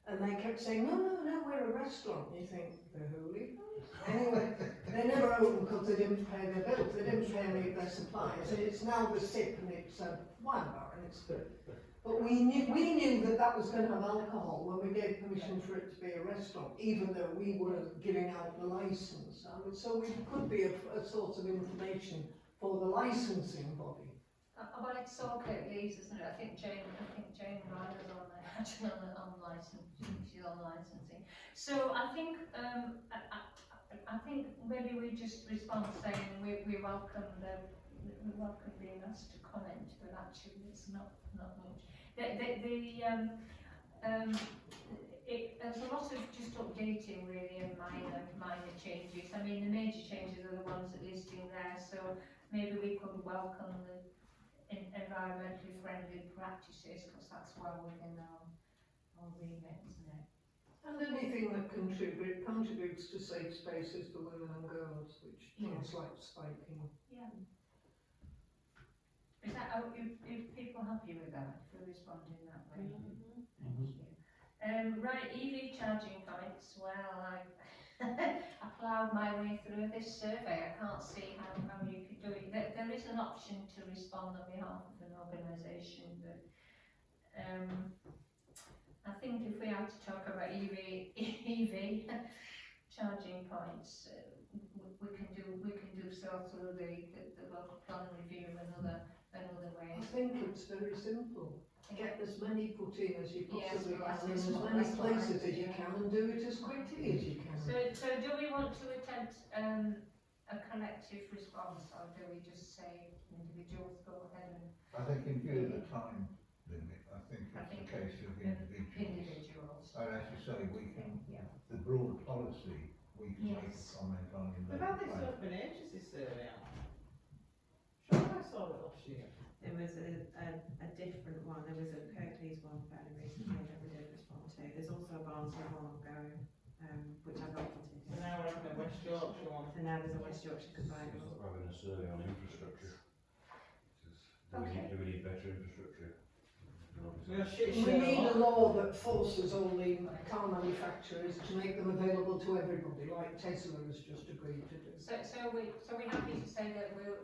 And they kept saying, no, we're a restaurant. You think, the Hooley House? Anyway, they never opened because they didn't pay their bills, they didn't pay any of their supplies, and it's now the SIP and it's a wine bar and it's good. But we knew that was going to have alcohol when we gave permission for it to be a restaurant, even though we were giving out the licence. So we could be a source of information for the licensing body. Well, it's all about these, isn't it? I think Jane Ryder's on there, actually on licensing, she's on licensing. So I think, I think maybe we just respond saying we welcome being asked to comment, but actually it's not much. There's a lot of just updating really and minor changes. I mean, the major changes are the ones that are listed there, so maybe we could welcome the environmentally friendly practices, because that's well within our remit, isn't it? And anything that contributes to safe spaces for women and girls, which things like spiking. Yeah. Is that, are people happy with that, if we're responding that way? Thank you. Right, EV charging points, well, I ploughed my way through this survey, I can't see how you could do it. There is an option to respond on behalf of an organisation, but I think if we have to talk about EV charging points, we can do so through the local plan review and other ways. I think it's very simple. Get as many put in as you possibly Yes, can, in as many places as you can, and do it as quickly as you can. So do we want to attempt a collective response, or do we just say individuals go ahead and... I think in view of the time limit, I think it's a case of individuals. And as you say, we can, the broad policy, we can make a comment on in the We've had this plan. open ages, this survey. Sure, I saw it last year. There was a different one, there was a Kirklees one fairly recently that we did respond to. There's also a Barnsley one ongoing, which I've opted So now we're having a West Yorkshire one. And now there's a West Yorkshire combined It's one. like having a survey on infrastructure. Okay. Do we need better infrastructure? We need a law that forces all the car manufacturers to make them available to everybody, like Tesla has just agreed to do. So we're happy to say that we'll,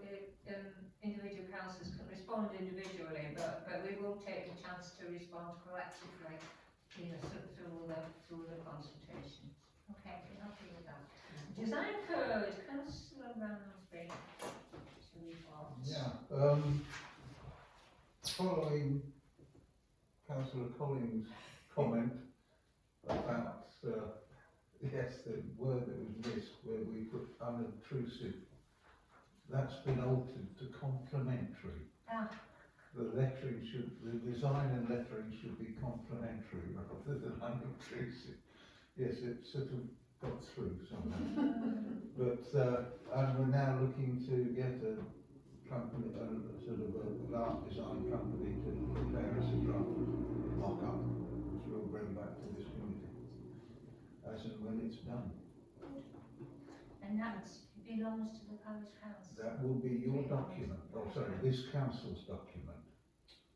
individual councillors can respond individually, but we will take the chance to respond collectively, through the consultation. Okay, we're happy with that. Design code, Councillor Ramsby, to report. Yeah, following Councillor Collins' comment about, yes, the word that was missed where we put unobtrusive, that's been altered to complementary. The design and lettering should be complementary rather than unobtrusive. Yes, it sort of got through somehow. But, and we're now looking to get a company, sort of a art design company to prepare us a draft mock-up, which we'll bring back to this committee, as and when it's done. And that belongs to the parish council. That will be your document, oh sorry, this council's document.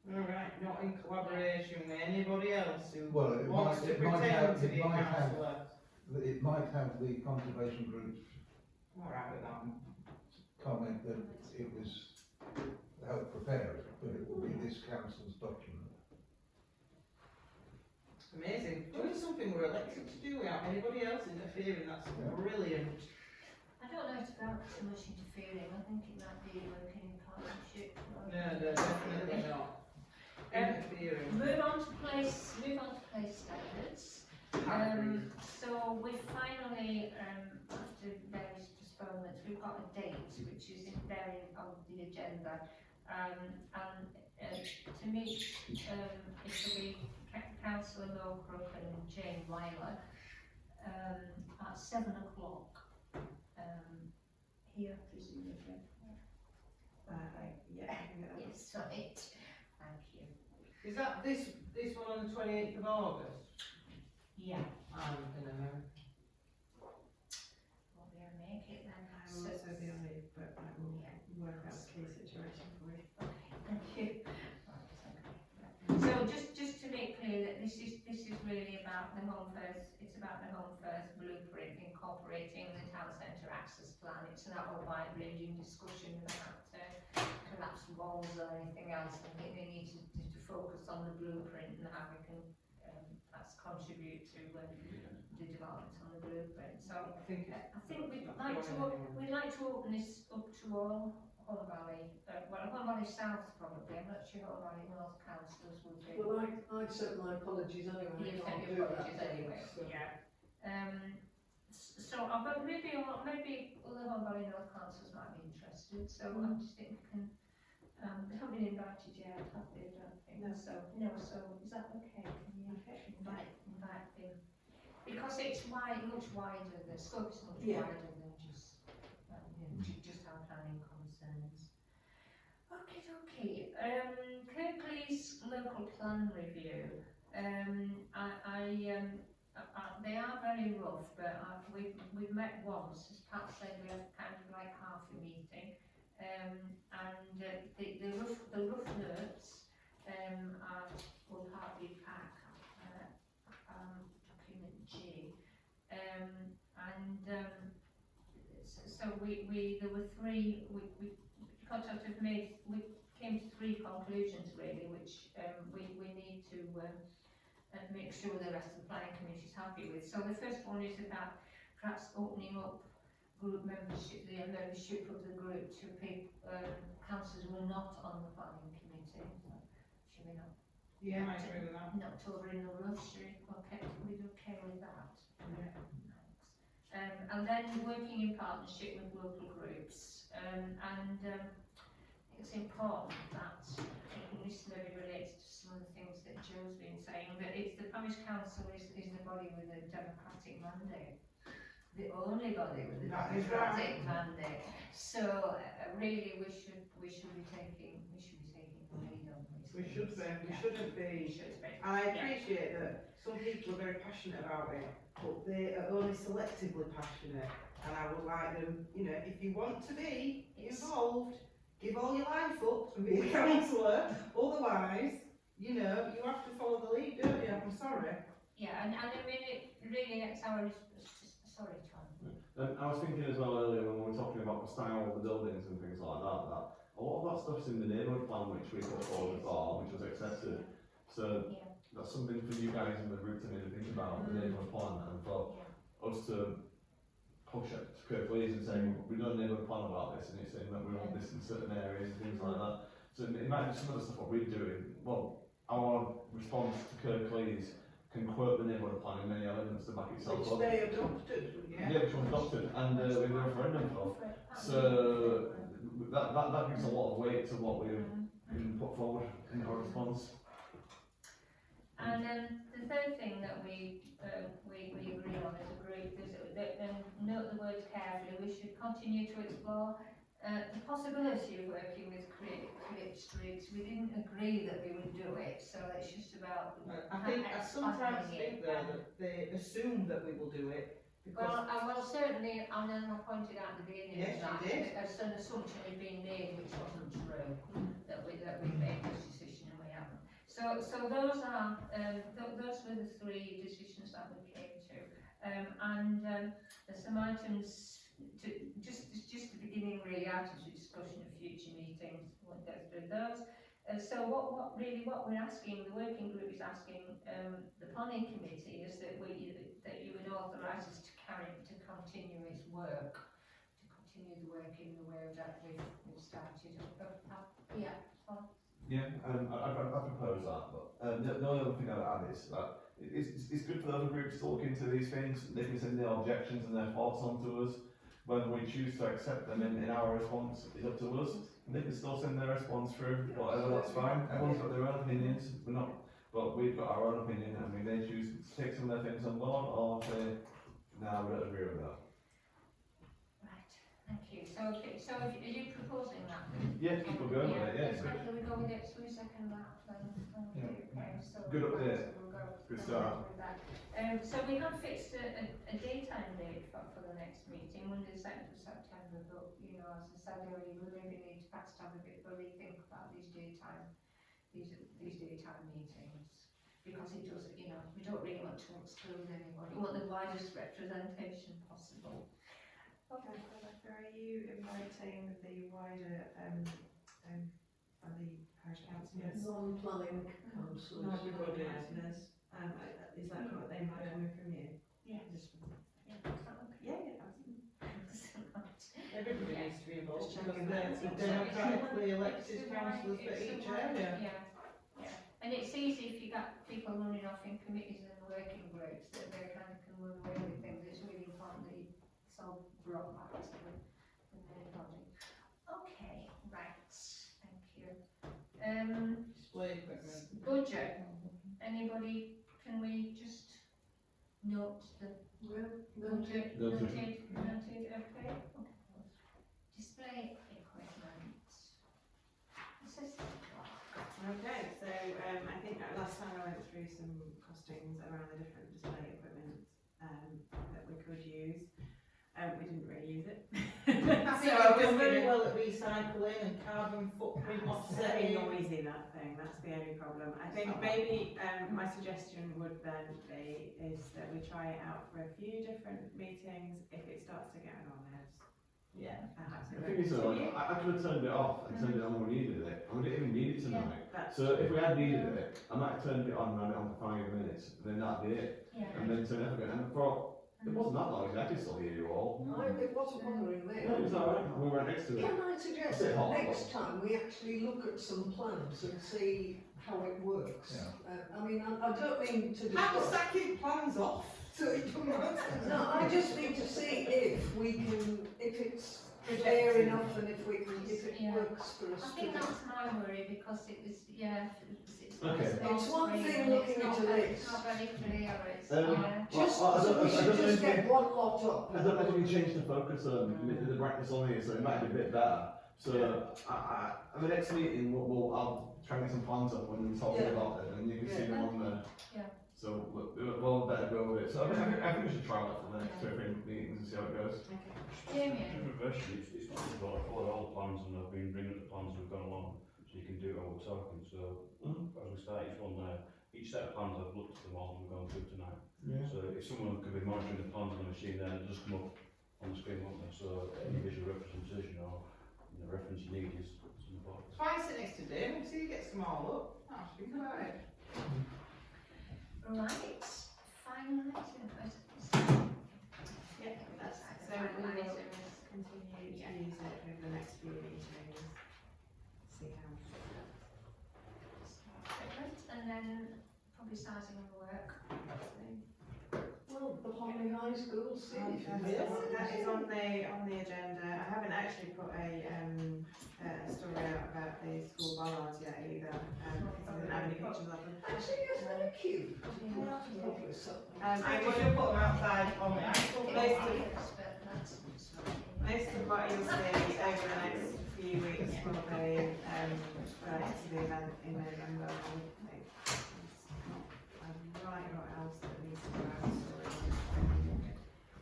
Alright, not in collaboration with anybody else who Well, it wants to pretend to be a councillor. It might have the conservation groups Alright with that. comment that it was helped prepare it, but it will be this council's document. interfering, that's brilliant. I don't know if it's about so much interfering, I think it might be working in partnership. No, definitely not. Interfering. Move on to place standards. So we finally, after various postponements, we've got a date which is there on the agenda. To meet, it will be Councillor Lowcrook and Jane Weiler at 7 o'clock. Here, presumably. Yeah. Yes, right. Thank you. Is that this one on the 28th of August? Yeah. I'm gonna know. We'll be able to make it then. I will also be on it, but I will work out the key situation for you. Okay, thank you. So just to make clear that this is really about the Home First, it's about the Home First blueprint incorporating the town centre access plan. It's not a wide ranging discussion about collapsed walls or anything else. I think they need to focus on the blueprint and how we can perhaps contribute to the development on the blueprint. So I think we'd like to open this up to all Hull Valley, well, Hull Valley South probably. I'm not sure Hull Valley North councillors would be. Well, I'd sent my apologies anyway. You I sent can't your do that. apologies anyway. So- Yeah. So I've got maybe other Hull Valley North councillors might be interested. So I just think we can. They haven't been invited yet, have they? I don't think. No. So is that okay? Can you invite them? Because it's much wider. The scope is much Yeah. wider than just just our planning concerns. Okay. Kirklees local plan review. They are very rough, but we've met once. As Pat said, we have kind of like half a meeting. The rough notes will partly pack document G. So there were three. We came to three conclusions really, which we need to make sure the rest of the planning committee is happy with. So the first one is about perhaps opening up group membership, the membership of the group to people, councillors who are not on the planning committee. Should we not? Yeah, I agree with that. Not over in the rough, should we? Okay, we're okay with that. Yeah. Thanks. And then working in partnership with local groups. It's important that, and this maybe relates to some of the things that Joe's been saying, that it's the parish council is the body with a democratic mandate. The only body with a That is democratic mandate. So really we should be taking the lead on this. We should be. We shouldn't be. I appreciate that some people are very passionate about it, but they are only selectively passionate. And I would like them, if you want to be involved, give all your life up and be a councillor. Otherwise, you have to follow the lead, don't you? I'm sorry. Yeah, and I mean it really gets our sorry, Tom. I was thinking as well earlier when we were talking about the style of the buildings and things like that, that a lot of that stuff's in the neighbourhood plan which we put forward before, which was accepted. So that's something for you guys in the group to maybe think about, the neighbourhood plan, and for us to push it to Kirklees and saying, we've done a neighbourhood plan about this, and it's saying that we want this in certain areas and things like that. So it might be some of the stuff what we're doing, well, our response to Kirklees can quote the neighbourhood plan in many elements to back itself up. Which they adopted, Yeah, which was adopted, and with the referendum for. So that gives a lot of weight to what we've put forward in our response. And the third thing that we agree on as a group is that, note the words carefully, we should continue to explore the possibility of working with Create Streets. We didn't agree that we would do it, so it's just about I sometimes think though that they assume that we will do it because well, certainly, and then I pointed out at the beginning Yes, of that, you did. an assumption had been made which wasn't true, that we made this decision and we haven't. So those are those were the three decisions that we came to, there's some items to just the beginning really items for discussion at future meetings. Won't go through those. So what we're asking, the working group is asking, the planning committee is that you would authorise us to continue its work, to continue the work in the way that we've started. Yeah. Yeah, I propose that, but the only other thing I'd add is that it's good for the other groups to look into these things. They can send their objections and their thoughts on to us. Whether we choose to accept them in our response is up to us. They can still send their response through, whatever, that's fine. Everyone's got their own opinions. But we've got our own opinion, and we may choose to take some of their things on board or say, no, we don't agree with that. Right, thank you. So are you proposing that? Yeah, keep on going with it, yeah. Can we go with it? Shall we second that then? Thank you. Okay, so Good update. We'll go Good start. with that. So we have fixed a daytime date for the next meeting, Monday the 2nd of September, but you know, as I said earlier, we maybe need to perhaps have a bit of a rethink about these daytime meetings, because it does, you know, we don't really want to exclude anyone, we want the widest representation possible. Okay, are you inviting the wider, the parish councillors? Non-planning councillors. Non-planning councillors, is that what they might come in from you? Yeah. Just from- Yeah, is that okay? Yeah, absolutely. Everybody needs to be involved Just because checking they're that. the democratically elected councillors for each area. Yeah, and it's easy if you got people running off in committees and working groups that they kind of can run away with things. It's really important that it's all brought back to the main body. Okay, right, thank you. Display equipment. Budget. Anybody, can we just note the budget? Noted. Noted, okay. Display equipment. This is Okay, so I think last time I went through some costings around the different display equipment that we could use. We didn't really use it. I think So we've done very gonna- well at recycling and carbon footprint It's very offsetting. noisy, that thing, that's the only problem. I think maybe my suggestion would then be is that we try it out for a few different meetings. If it starts to get on our nerves, Yeah. perhaps it The thing is, though, I could have turned it off and turned it on when we needed it, and we didn't even need it tonight. That's So if we had needed it, I might have turned it on and ran it on for 5 minutes, then that'd be it. yeah. And then turn it off again. And I thought, it wasn't that noisy, I could still hear you all. It wasn't bothering me. No, it was alright, we were right next to it. Can I suggest Bit that hot, next time we actually look at some plans and see how it works? I mean, I don't mean to How discuss. sacking plans off, so it doesn't matter. No, I just need to see if we can, if it's clear enough and if it Yeah. works for us I to think do. that's my worry, because it was, yeah, Okay. It's one thing and looking it's not at a very- list. It's not very clear, it's, Um, yeah. Just, Well, I so don't- we I should don't know just if get we- one lot up. I don't know if we can change the focus the brightness on here, so it might be a bit better. So at the next meeting, I'll try and get some plans up and talk Yeah. about it, and you can see them on there. Yeah. So we'll better go with it. So I think we should try that for the next 2 or 3 meetings and see how it goes. Damien? Different version, it's not just about followed all the plans and I've been bringing up the plans we've gone along, so you can do it while we're talking. So as we start each one there, each set of plans I've looked at them all and we've gone through tonight. Yeah. So if someone could be monitoring the plans on the machine there, it'll just come up on the screen, won't they? So any visual representation or reference you need is important. Try sit next to Damon, see he gets them all up. Oh, think about it. Right, final item. Yeah, that's, so we will continue to use it over the next few meetings. See how. Equipment, and then publicising the work. Well, the Homley High School city. That is on the agenda. I haven't actually put a story out about the school bollards yet either, because I didn't have any pictures of them. Actually, yes, they're cute. We'll have to publish something. I would have put them outside on the actual Most of what you'll see over the next few weeks will be related to the event in November. I would think. Right, what else that needs to go out?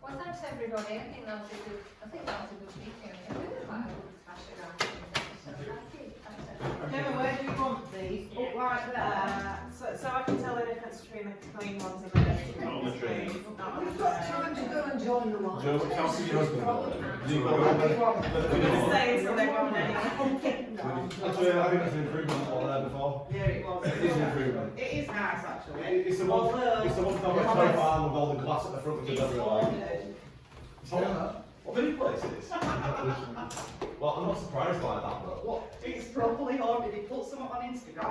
Well, thanks everybody, I think that was a good meeting, I think we quite a good flash around. So thank you, thanks everybody. Gemma, where do you want these? Up like that? So I can tell the difference between the clean ones and the dirty Not on the ones. tree. Not on the We've got tree. time to go and join the line. Joe, what house is your husband? You got We'll stay until they're gone anyway. Actually, I think that's an improvement on what were there before. Yeah, it was. It is an improvement. It is nice actually. It's the one, it's the one down at Toy Farm with all the glass at the front of the It's everywhere. haunted. It's haunted. What many places? Well, I'm not surprised by that, but what? It's properly haunted. He put something on Instagram